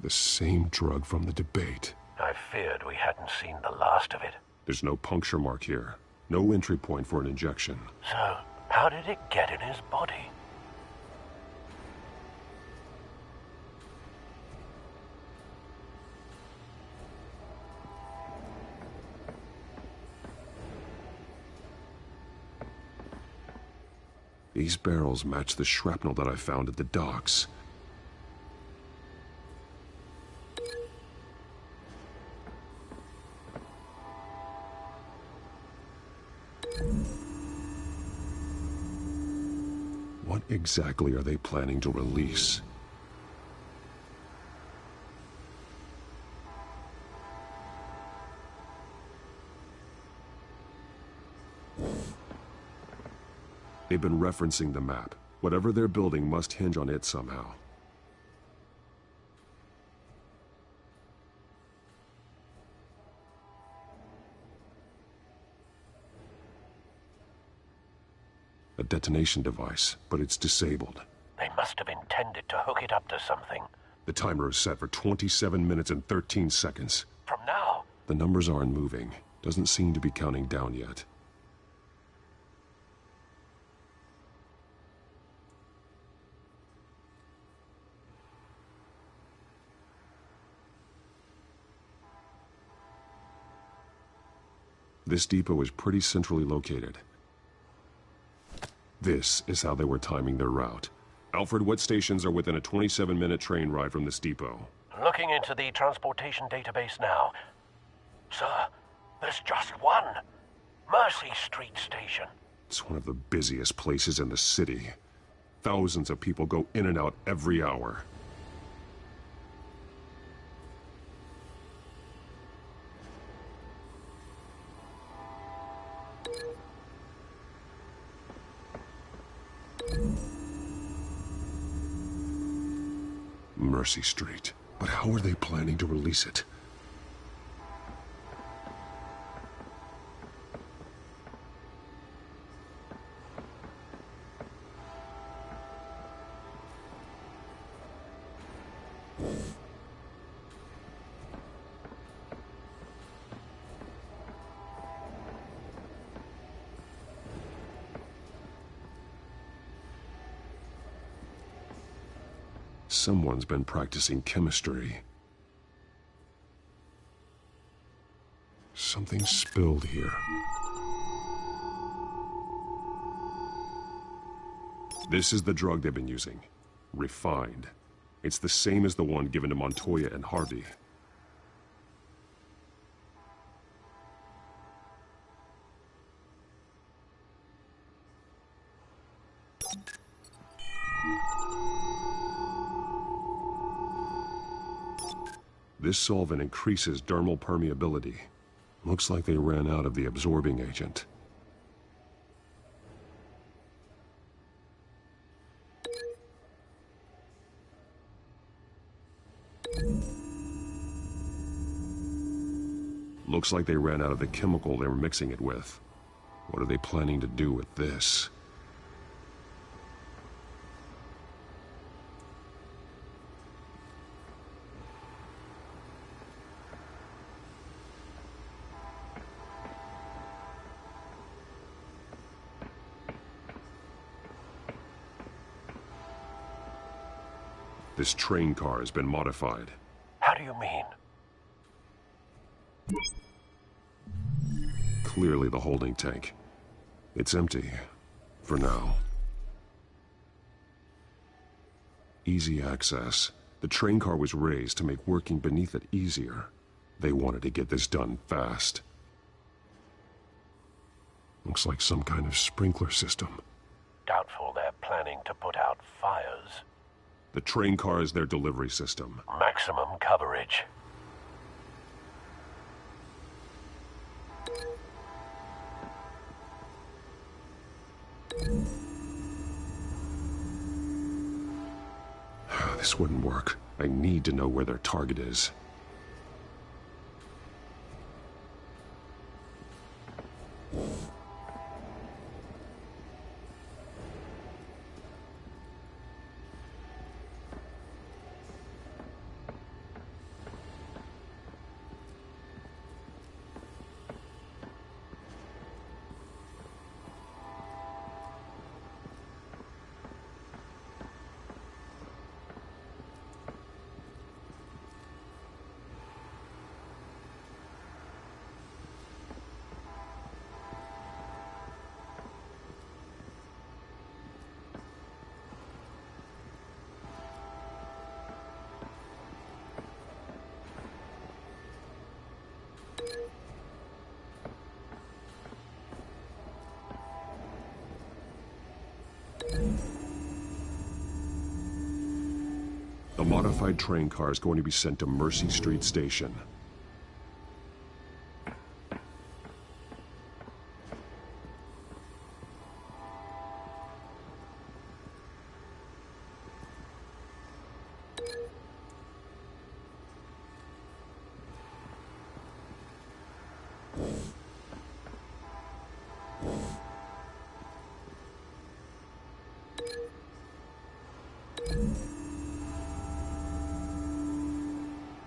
The same drug from the debate. I feared we hadn't seen the last of it. There's no puncture mark here. No entry point for an injection. So, how did it get in his body? These barrels match the shrapnel that I found at the docks. What exactly are they planning to release? They've been referencing the map. Whatever they're building must hinge on it somehow. A detonation device, but it's disabled. They must have intended to hook it up to something. The timer is set for 27 minutes and 13 seconds. From now? The numbers aren't moving. Doesn't seem to be counting down yet. This depot is pretty centrally located. This is how they were timing their route. Alfred, what stations are within a 27-minute train ride from this depot? Looking into the transportation database now. Sir, there's just one. Mercy Street Station. It's one of the busiest places in the city. Thousands of people go in and out every hour. Mercy Street. But how are they planning to release it? Someone's been practicing chemistry. Something spilled here. This is the drug they've been using. Refined. It's the same as the one given to Montoya and Harvey. This solvent increases dermal permeability. Looks like they ran out of the absorbing agent. Looks like they ran out of the chemical they were mixing it with. What are they planning to do with this? This train car has been modified. How do you mean? Clearly the holding tank. It's empty. For now. Easy access. The train car was raised to make working beneath it easier. They wanted to get this done fast. Looks like some kind of sprinkler system. Doubtful they're planning to put out fires. The train car is their delivery system. Maximum coverage. This wouldn't work. I need to know where their target is. The modified train car is going to be sent to Mercy Street Station.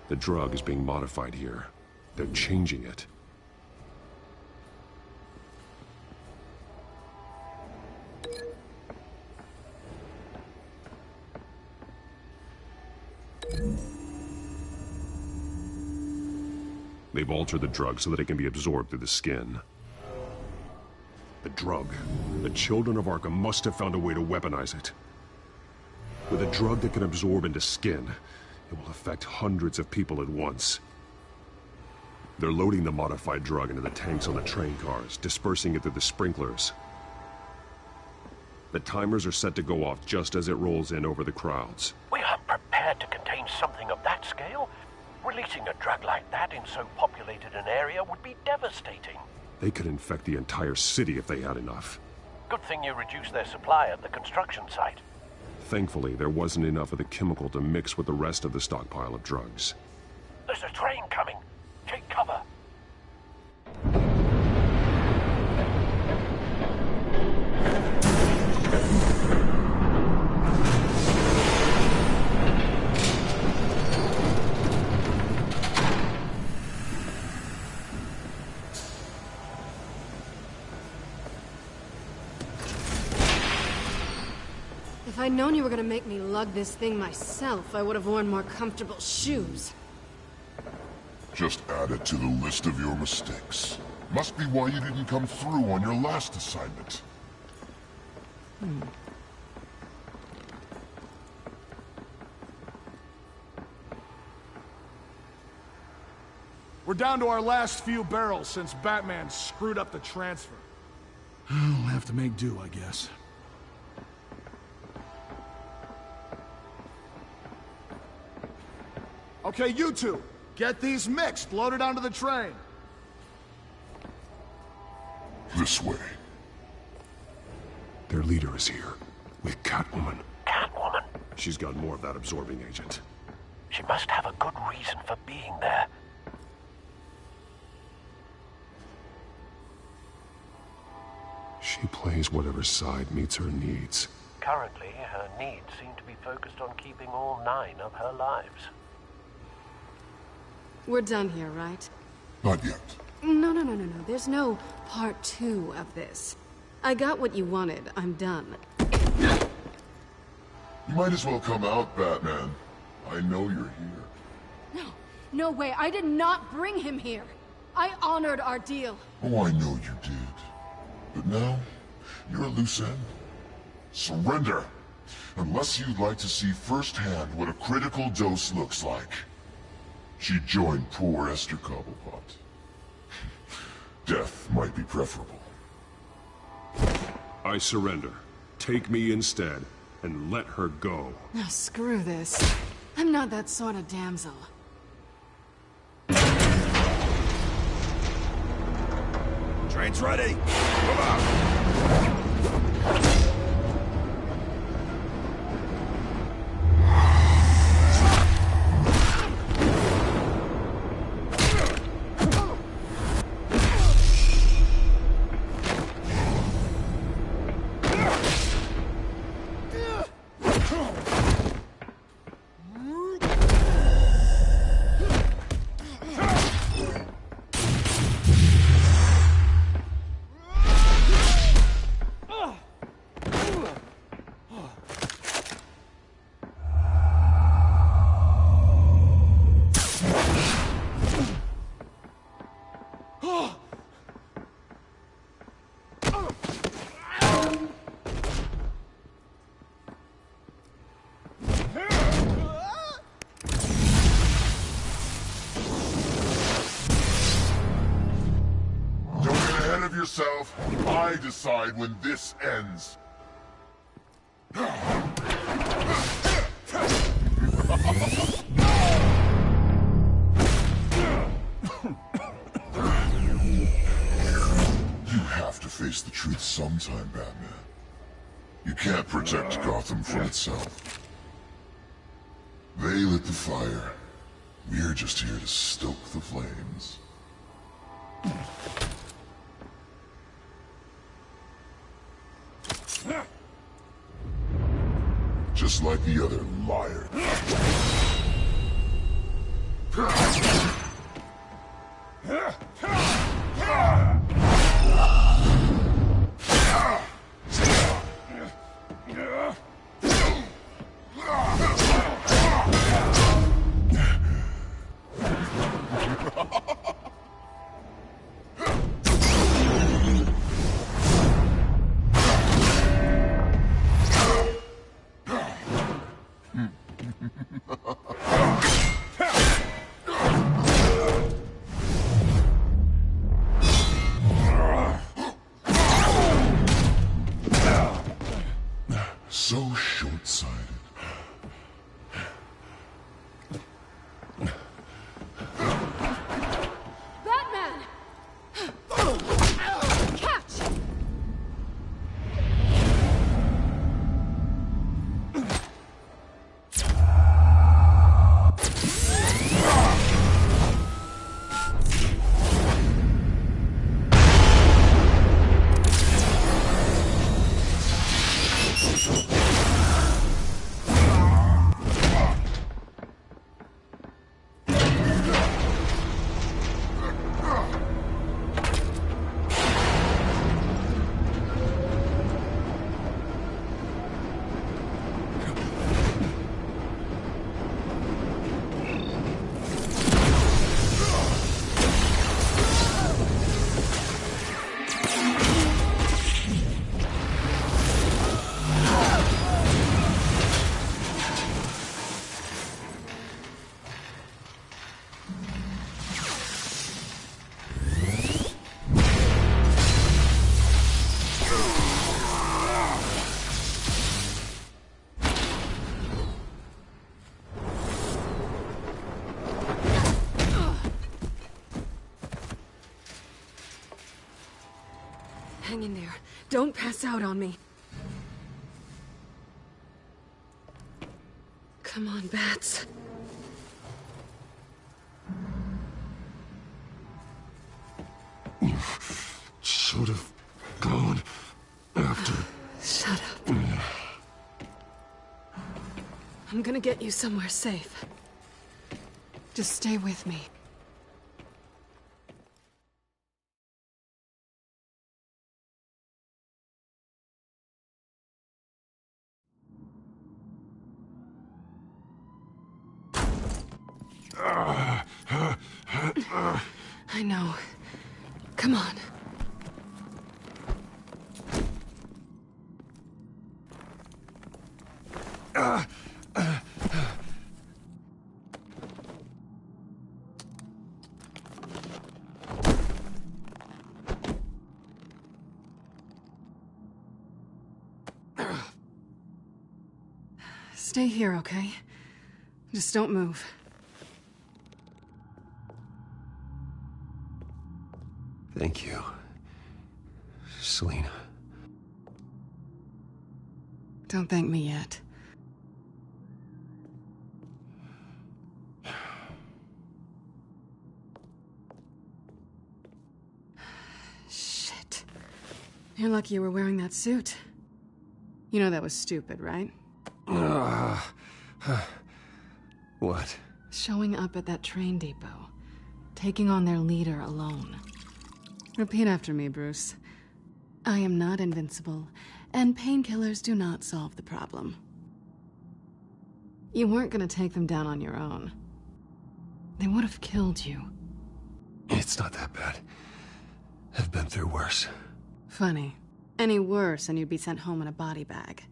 The drug is being modified here. They're changing it. They've altered the drug so that it can be absorbed through the skin. The drug. The children of Arkham must have found a way to weaponize it. With a drug that can absorb into skin, it will affect hundreds of people at once. They're loading the modified drug into the tanks on the train cars, dispersing it through the sprinklers. The timers are set to go off just as it rolls in over the crowds. We aren't prepared to contain something of that scale. Releasing a drug like that in so populated an area would be devastating. They could infect the entire city if they had enough. Good thing you reduced their supply at the construction site. Thankfully, there wasn't enough of the chemical to mix with the rest of the stockpile of drugs. There's a train coming. Take cover. If I'd known you were gonna make me lug this thing myself, I would have worn more comfortable shoes. Just add it to the list of your mistakes. Must be why you didn't come through on your last assignment. We're down to our last few barrels since Batman screwed up the transfer. We'll have to make do, I guess. Okay, you two, get these mixed, loaded onto the train. This way. Their leader is here, with Catwoman. Catwoman? She's got more of that absorbing agent. She must have a good reason for being there. She plays whatever side meets her needs. Currently, her needs seem to be focused on keeping all 9 of her lives. We're done here, right? Not yet. No. There's no part 2 of this. I got what you wanted. I'm done. You might as well come out, Batman. I know you're here. No way. I did not bring him here. I honored our deal. Oh, I know you did. But now, you're a loose end. Surrender! Unless you'd like to see firsthand what a critical dose looks like. She joined poor Esther Cobblepot. Death might be preferable. I surrender. Take me instead, and let her go. Now screw this. I'm not that sort of damsel. Train's ready! Come on! yourself. I decide when this ends. You have to face the truth sometime, Batman. You can't protect Gotham from itself. They lit the fire. We're just here to stoke the flames. Just like the other liar. So short-sighted. Batman! Catch! Hang in there. Don't pass out on me. Come on, Bats. You should have gone after... Shut up. I'm gonna get you somewhere safe. Just stay with me. I know. Come on. Stay here, okay? Just don't move. Thank you, Selina. Don't thank me yet. Shit. You're lucky you were wearing that suit. You know that was stupid, right? What? Showing up at that train depot. Taking on their leader alone. Repeat after me, Bruce. I am not invincible, and painkillers do not solve the problem. You weren't gonna take them down on your own. They would have killed you. It's not that bad. I've been through worse. Funny. Any worse and you'd be sent home in a body bag.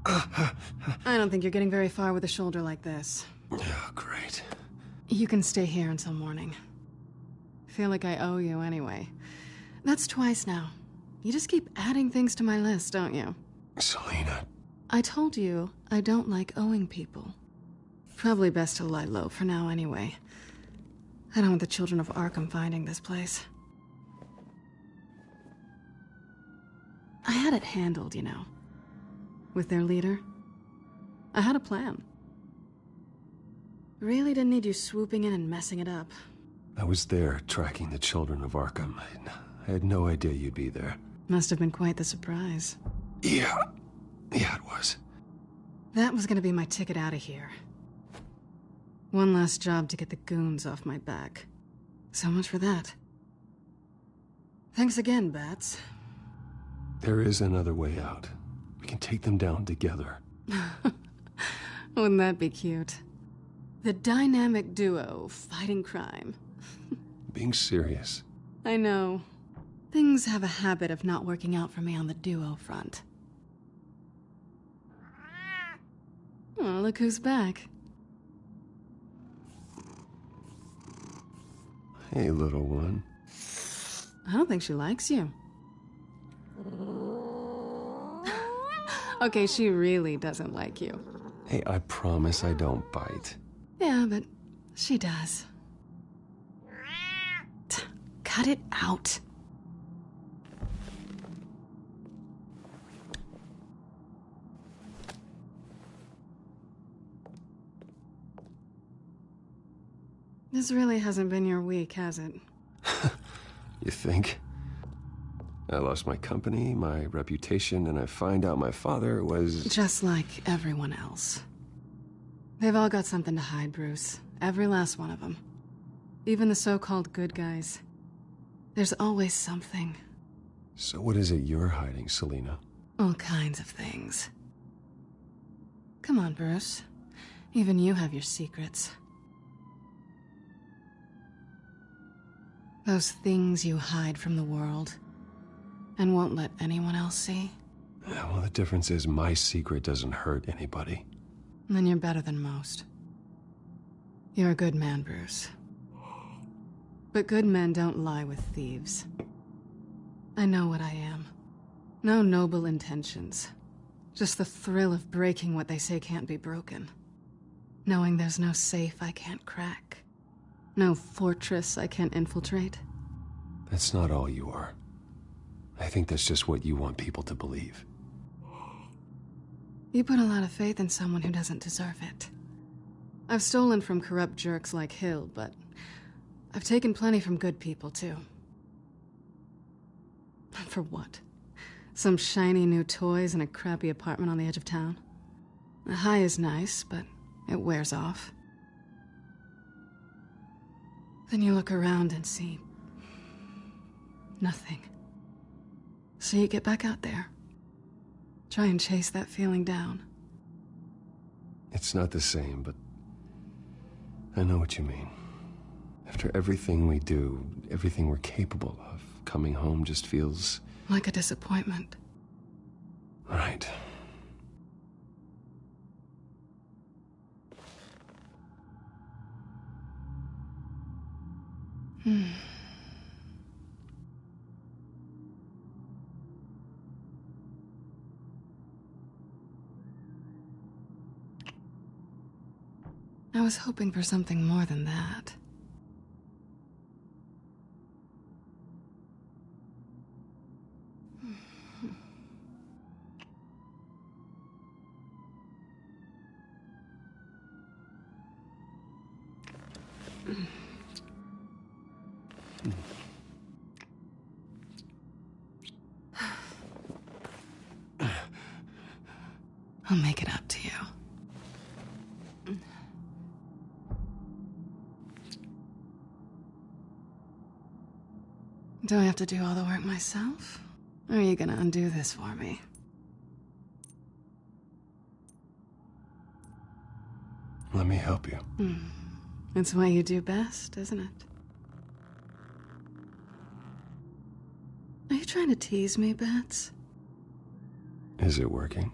I don't think you're getting very far with a shoulder like this. Oh, great. You can stay here until morning. Feel like I owe you anyway. That's twice now. You just keep adding things to my list, don't you? Selina. I told you I don't like owing people. Probably best to lie low for now anyway. I don't want the children of Arkham finding this place. I had it handled, you know. With their leader. I had a plan. Really didn't need you swooping in and messing it up. I was there tracking the children of Arkham. I had no idea you'd be there. Must have been quite the surprise. Yeah. Yeah, it was. That was gonna be my ticket out of here. One last job to get the goons off my back. So much for that. Thanks again, Bats. There is another way out. We can take them down together. Wouldn't that be cute? The dynamic duo fighting crime. Being serious. I know. Things have a habit of not working out for me on the duo front. Oh, look who's back. Hey, little one. I don't think she likes you. Okay, she really doesn't like you. Hey, I promise I don't bite. Yeah, but she does. Cut it out. This really hasn't been your week, has it? You think? I lost my company, my reputation, and I find out my father was... Just like everyone else. They've all got something to hide, Bruce. Every last one of them. Even the so-called good guys. There's always something. So what is it you're hiding, Selina? All kinds of things. Come on, Bruce. Even you have your secrets. Those things you hide from the world and won't let anyone else see. Yeah, well, the difference is my secret doesn't hurt anybody. Then you're better than most. You're a good man, Bruce. But good men don't lie with thieves. I know what I am. No noble intentions. Just the thrill of breaking what they say can't be broken. Knowing there's no safe I can't crack. No fortress I can't infiltrate. That's not all you are. I think that's just what you want people to believe. You put a lot of faith in someone who doesn't deserve it. I've stolen from corrupt jerks like Hill, but I've taken plenty from good people, too. For what? Some shiny new toys and a crappy apartment on the edge of town? The high is nice, but it wears off. Then you look around and see... nothing. So you get back out there. Try and chase that feeling down. It's not the same, but I know what you mean. After everything we do, everything we're capable of, coming home just feels... like a disappointment. Right. I was hoping for something more than that. I'll make it up to you. Do I have to do all the work myself? Or are you gonna undo this for me? Let me help you. It's what you do best, isn't it? Are you trying to tease me, Bats? Is it working?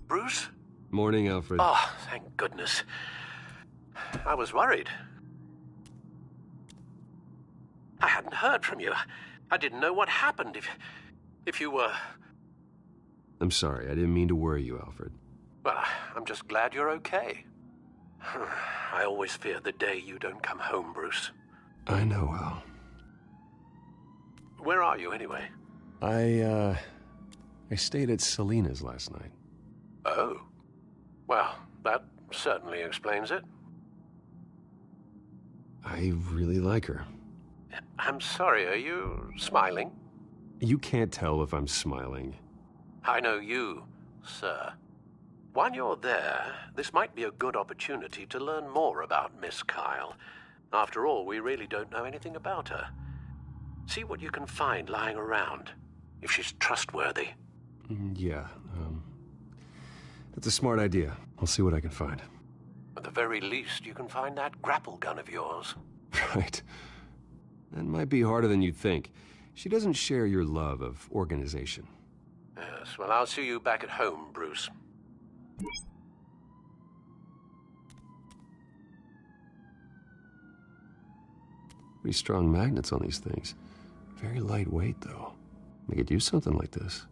Bruce? Morning, Alfred. Oh, thank goodness. I was worried. I hadn't heard from you. I didn't know what happened if you were... I'm sorry, I didn't mean to worry you, Alfred. Well, I'm just glad you're okay. I always fear the day you don't come home, Bruce. I know, Al. Where are you, anyway? I stayed at Selena's last night. Oh. Well, that certainly explains it. I really like her. I'm sorry, are you smiling? You can't tell if I'm smiling. I know you, sir. While you're there, this might be a good opportunity to learn more about Miss Kyle. After all, we really don't know anything about her. See what you can find lying around, if she's trustworthy. Yeah, that's a smart idea. I'll see what I can find. At the very least, you can find that grapple gun of yours. Right. That might be harder than you'd think. She doesn't share your love of organization. Yes, well, I'll see you back at home, Bruce. Pretty strong magnets on these things. Very lightweight, though. I could use something like this.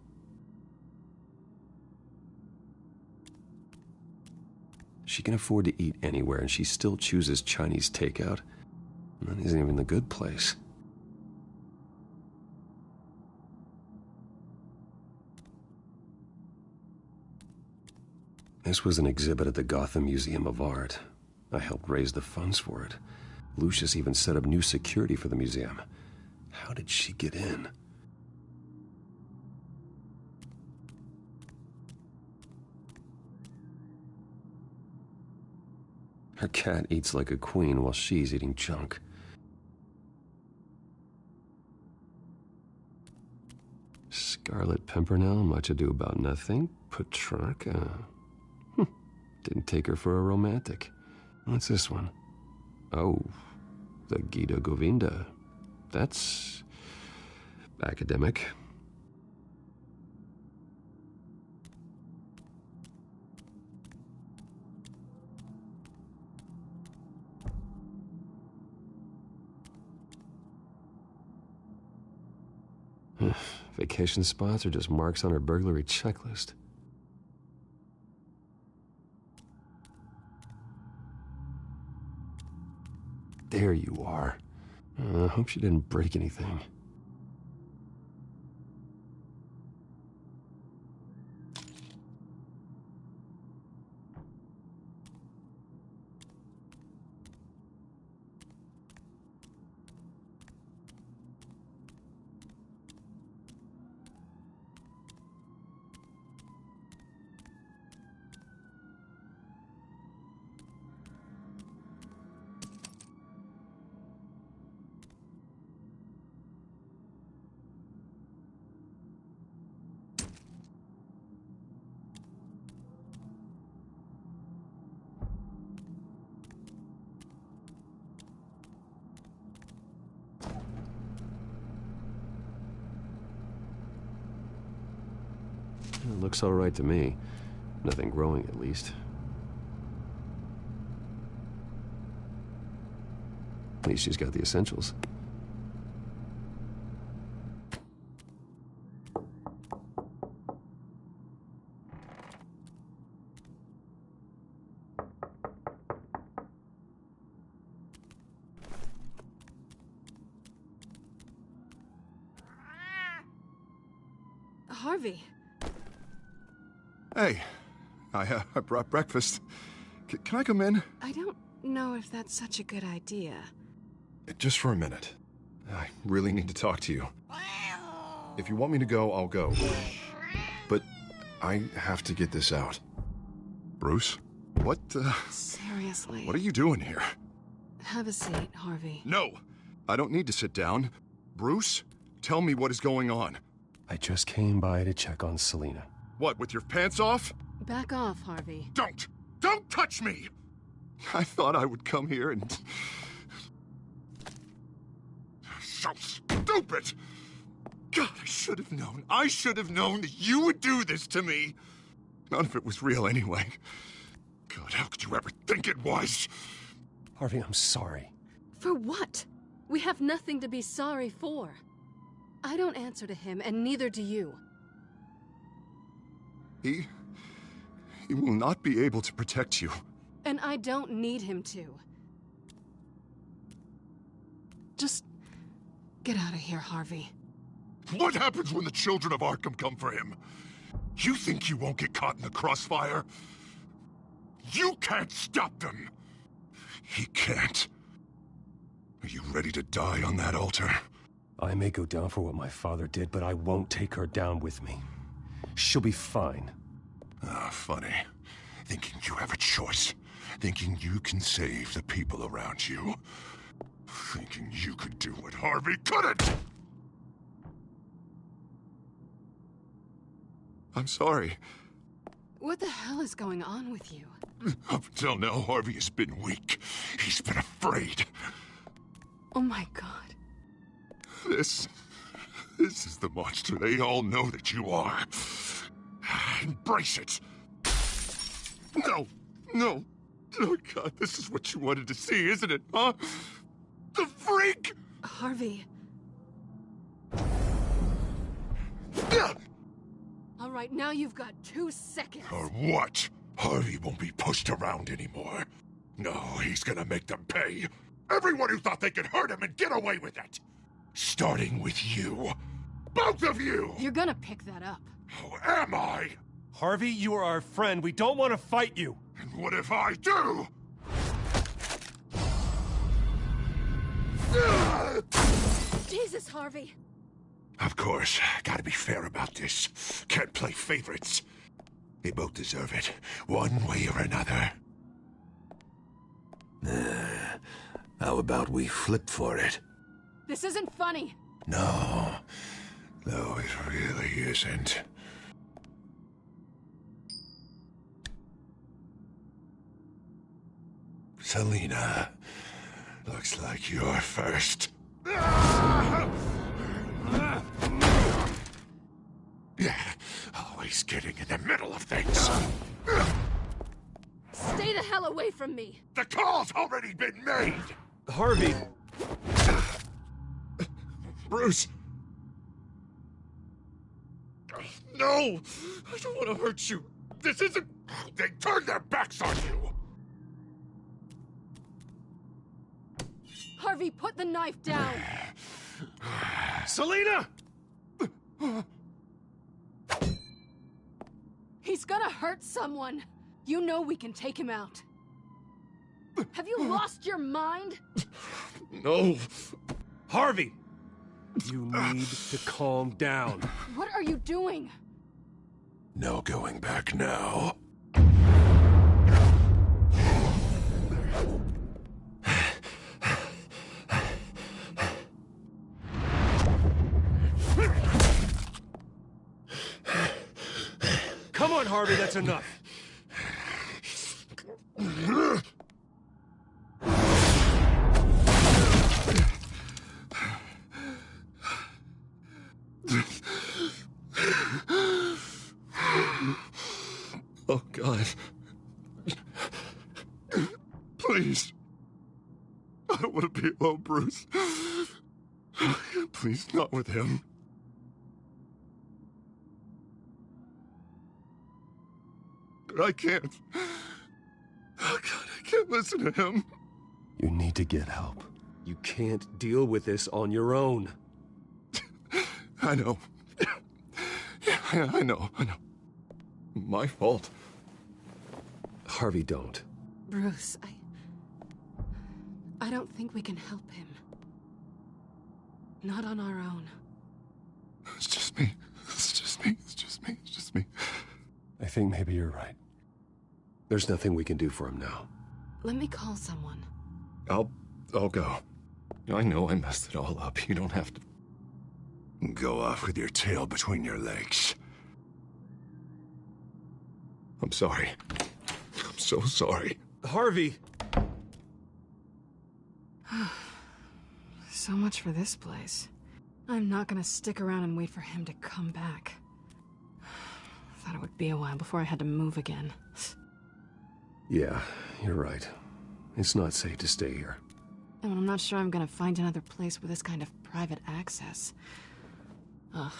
She can afford to eat anywhere, and she still chooses Chinese takeout. That isn't even the good place. This was an exhibit at the Gotham Museum of Art. I helped raise the funds for it. Lucius even set up new security for the museum. How did she get in? Her cat eats like a queen while she's eating junk. Scarlet Pimpernel, Much Ado About Nothing, Petrarca. Didn't take her for a romantic. What's this one? Oh, the Gita Govinda. That's academic. Vacation spots are just marks on her burglary checklist. There you are. I hope she didn't break anything. It looks all right to me. Nothing growing, at least. At least she's got the essentials. Harvey. Hey, I brought breakfast. Can I come in? I don't know if that's such a good idea. Just for a minute. I really need to talk to you. If you want me to go, I'll go. But I have to get this out. Bruce? What, Seriously. What are you doing here? Have a seat, Harvey. No! I don't need to sit down. Bruce, tell me what is going on. I just came by to check on Selina. What, with your pants off? Back off, Harvey. Don't! Don't touch me! I thought I would come here and... So stupid! God, I should have known. I should have known that you would do this to me. None of it was real anyway. God, how could you ever think it was? Harvey, I'm sorry. For what? We have nothing to be sorry for. I don't answer to him, and neither do you. He will not be able to protect you. And I don't need him to. Just get out of here, Harvey. What happens when the children of Arkham come for him? You think you won't get caught in the crossfire? You can't stop them! He can't. Are you ready to die on that altar? I may go down for what my father did, but I won't take her down with me. She'll be fine. Ah, funny. Thinking you have a choice. Thinking you can save the people around you. Thinking you could do what Harvey couldn't! I'm sorry. What the hell is going on with you? Up until now, Harvey has been weak. He's been afraid. Oh my God. This is the monster they all know that you are. Embrace it. No. Oh God, this is what you wanted to see, isn't it, huh? The freak! Harvey. All right, now you've got 2 seconds. Or what? Harvey won't be pushed around anymore. No, he's gonna make them pay. Everyone who thought they could hurt him and get away with it. Starting with you. Both of you! You're gonna pick that up. Who am I? Harvey, you are our friend. We don't want to fight you. And what if I do? Jesus, Harvey. Of course, gotta be fair about this. Can't play favorites. They both deserve it, one way or another. How about we flip for it? This isn't funny. No, it really isn't. Selina, looks like you're first. Yeah, always getting in the middle of things. Stay the hell away from me. The call's already been made! Harvey! Bruce! No! I don't want to hurt you. This isn't... They turned their backs on you! Harvey, put the knife down! Selina! He's gonna hurt someone. You know we can take him out. Have you lost your mind? No. Harvey! You need to calm down. What are you doing? No going back now. Come on, Harvey, that's enough. Oh, God. Please. I don't want to be alone, Bruce. Please, not with him. But I can't. Oh, God, I can't listen to him. You need to get help. You can't deal with this on your own. I know. Yeah, I know. My fault. Harvey, don't. Bruce, I don't think we can help him. Not on our own. It's just me. I think maybe you're right. There's nothing we can do for him now. Let me call someone. I'll go. I know I messed it all up. You don't have to... Go off with your tail between your legs. I'm sorry. I'm so sorry. Harvey! So much for this place. I'm not gonna stick around and wait for him to come back. Thought it would be a while before I had to move again. Yeah, you're right. It's not safe to stay here. And I'm not sure I'm gonna find another place with this kind of private access. Ugh.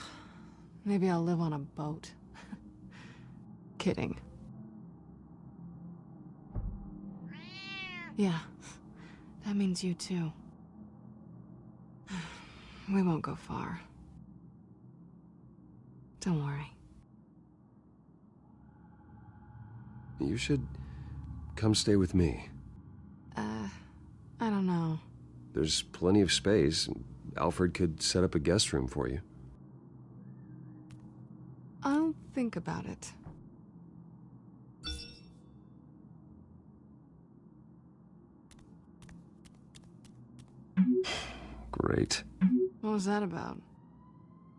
Maybe I'll live on a boat. Kidding. Yeah. That means you too. We won't go far. Don't worry. You should come stay with me. I don't know. There's plenty of space. Alfred could set up a guest room for you. I'll think about it. Great. What was that about?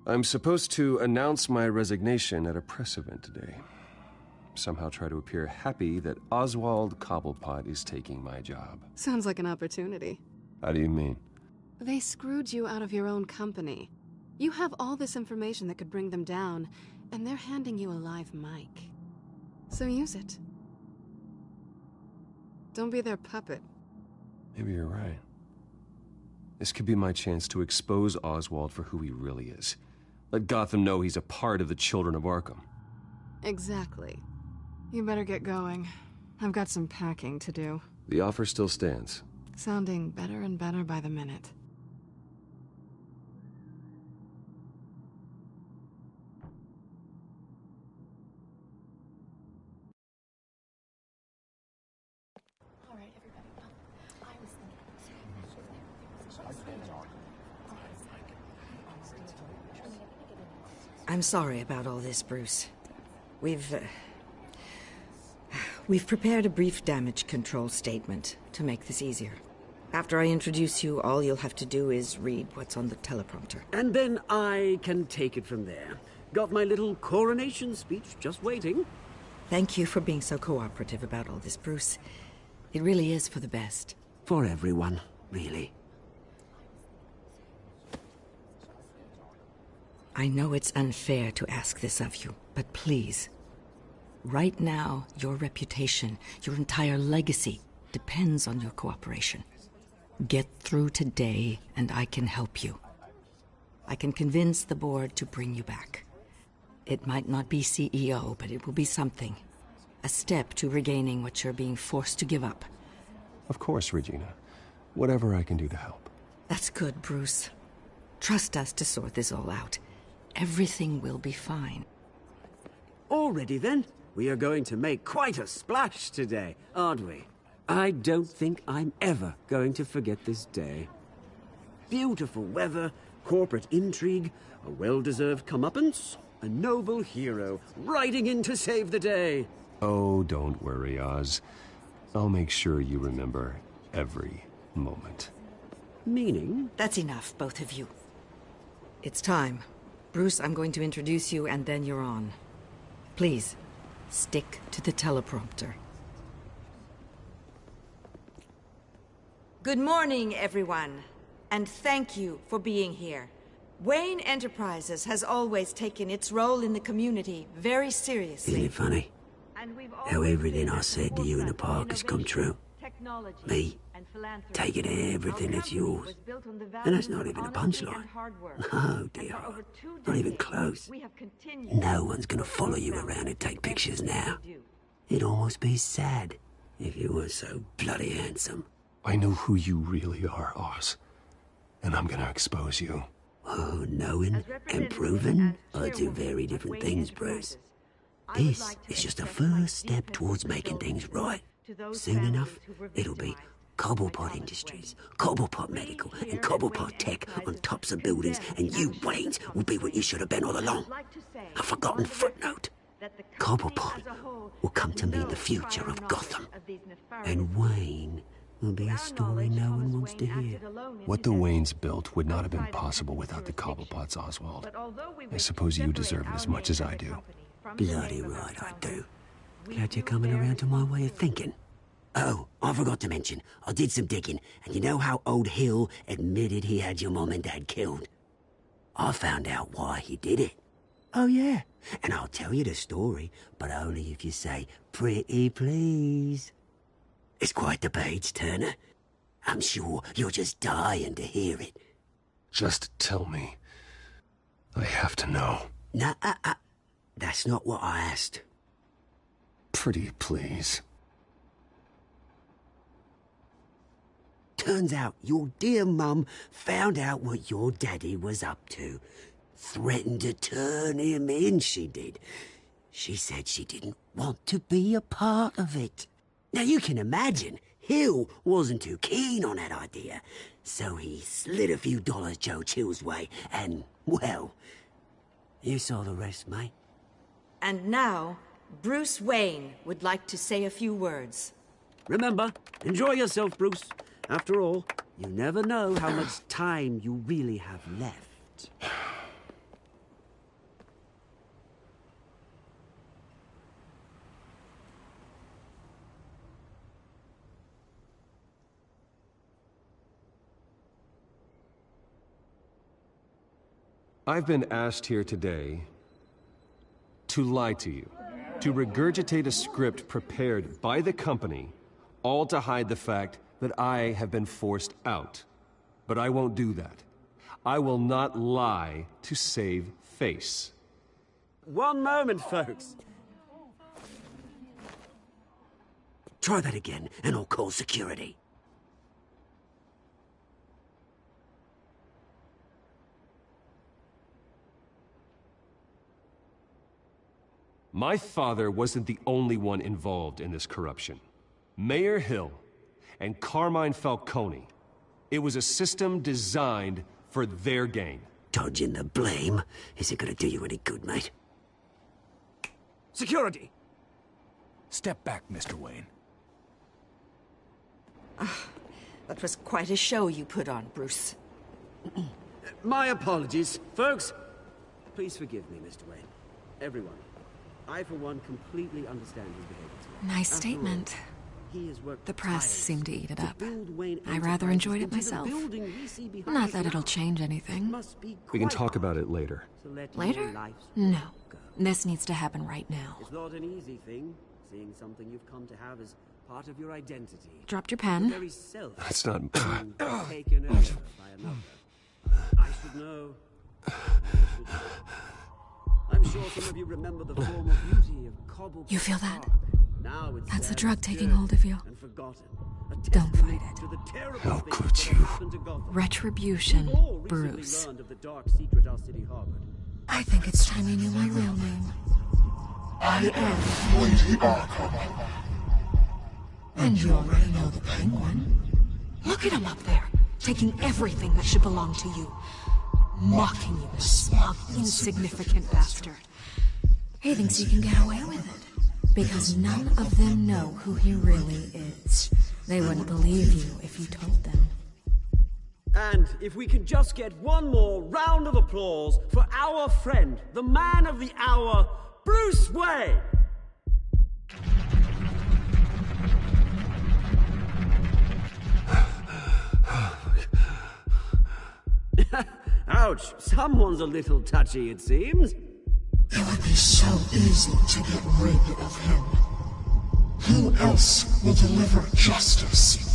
I'm supposed to announce my resignation at a press event today. Somehow try to appear happy that Oswald Cobblepot is taking my job. Sounds like an opportunity. How do you mean? They screwed you out of your own company. You have all this information that could bring them down, and they're handing you a live mic. So use it. Don't be their puppet. Maybe you're right. This could be my chance to expose Oswald for who he really is. Let Gotham know he's a part of the Children of Arkham. Exactly. You better get going. I've got some packing to do. The offer still stands. Sounding better and better by the minute. I'm sorry about all this, Bruce. We've prepared a brief damage control statement to make this easier. After I introduce you, all you'll have to do is read what's on the teleprompter. And then I can take it from there. Got my little coronation speech just waiting. Thank you for being so cooperative about all this, Bruce. It really is for the best. For everyone, really. I know it's unfair to ask this of you, but please. Right now, your reputation, your entire legacy, depends on your cooperation. Get through today, and I can help you. I can convince the board to bring you back. It might not be CEO, but it will be something. A step to regaining what you're being forced to give up. Of course, Regina. Whatever I can do to help. That's good, Bruce. Trust us to sort this all out. Everything will be fine. Already then? We are going to make quite a splash today, aren't we? I don't think I'm ever going to forget this day. Beautiful weather, corporate intrigue, a well-deserved comeuppance, a noble hero riding in to save the day. Oh, don't worry, Oz. I'll make sure you remember every moment. Meaning? That's enough, both of you. It's time. Bruce, I'm going to introduce you, and then you're on. Please, stick to the teleprompter. Good morning, everyone, and thank you for being here. Wayne Enterprises has always taken its role in the community very seriously. Isn't it funny? How everything I said to you in the park has come true. Me, taking everything that's yours. And that's not even a punchline. No, dear. Not even close. No one's gonna follow you around and take pictures now. It'd almost be sad if you were so bloody handsome. I know who you really are, Oz. And I'm gonna expose you. Oh, knowing and proving are two very different things, Bruce. This is just a first step towards making things right. Soon enough, it'll be Cobblepot Industries, Cobblepot Medical, and Cobblepot Tech on tops of buildings, and you, Waynes, will be what you should have been all along. A forgotten footnote. Cobblepot will come to mean the future of Gotham. And Wayne will be a story no one wants to hear. What the Waynes built would not have been possible without the Cobblepots, Oswald. I suppose you deserve it as much as I do. Bloody right I do. Glad you're coming around to my way of thinking. Oh, I forgot to mention, I did some digging, and you know how old Hill admitted he had your mom and dad killed? I found out why he did it. Oh, yeah. And I'll tell you the story, but only if you say, pretty please. It's quite the page, Turner. I'm sure you're just dying to hear it. Just tell me. I have to know. Nah, that's not what I asked. Pretty please. Turns out your dear mum found out what your daddy was up to. Threatened to turn him in, she did. She said she didn't want to be a part of it. Now you can imagine, Hill wasn't too keen on that idea. So he slid a few dollars Joe Chill's way, and, well, you saw the rest, mate. And now, Bruce Wayne would like to say a few words. Remember, enjoy yourself, Bruce. After all, you never know how much time you really have left. I've been asked here today to lie to you, to regurgitate a script prepared by the company, all to hide the fact that I have been forced out. But I won't do that. I will not lie to save face. One moment, folks. Try that again, and I'll call security. My father wasn't the only one involved in this corruption. Mayor Hill and Carmine Falcone. It was a system designed for their gain. Dodging the blame isn't gonna do you any good, mate. Security! Step back, Mr. Wayne. That was quite a show you put on, Bruce. My apologies, folks. Please forgive me, Mr. Wayne. Everyone. I, for one, completely understand his behavior. Nice statement. The press seemed to eat it up. I rather enjoyed it myself. Not that it'll change anything. We can talk about it later. Later? No. This needs to happen right now. It's not an easy thing, seeing something you've come to have as part of your identity. Dropped your pen? That's not... Taken over by another. I should know. I'm sure some of you remember the former beauty of Cobblepot. You feel that? Now it's That's the drug taking hold of you. Don't fight it. How could you? Retribution, Bruce. I think it's time you knew my real name. I am Lady Arkham. And you already know the Penguin. Look at him up there, taking everything that should belong to you. Mocking you, smug, insignificant bastard. He thinks he can get away with it. Because none of them know who he really is. They wouldn't believe you if you told them. And if we could just get one more round of applause for our friend, the man of the hour, Bruce Wayne! Ouch, someone's a little touchy, it seems. It would be so easy to get rid of him. Who else will deliver justice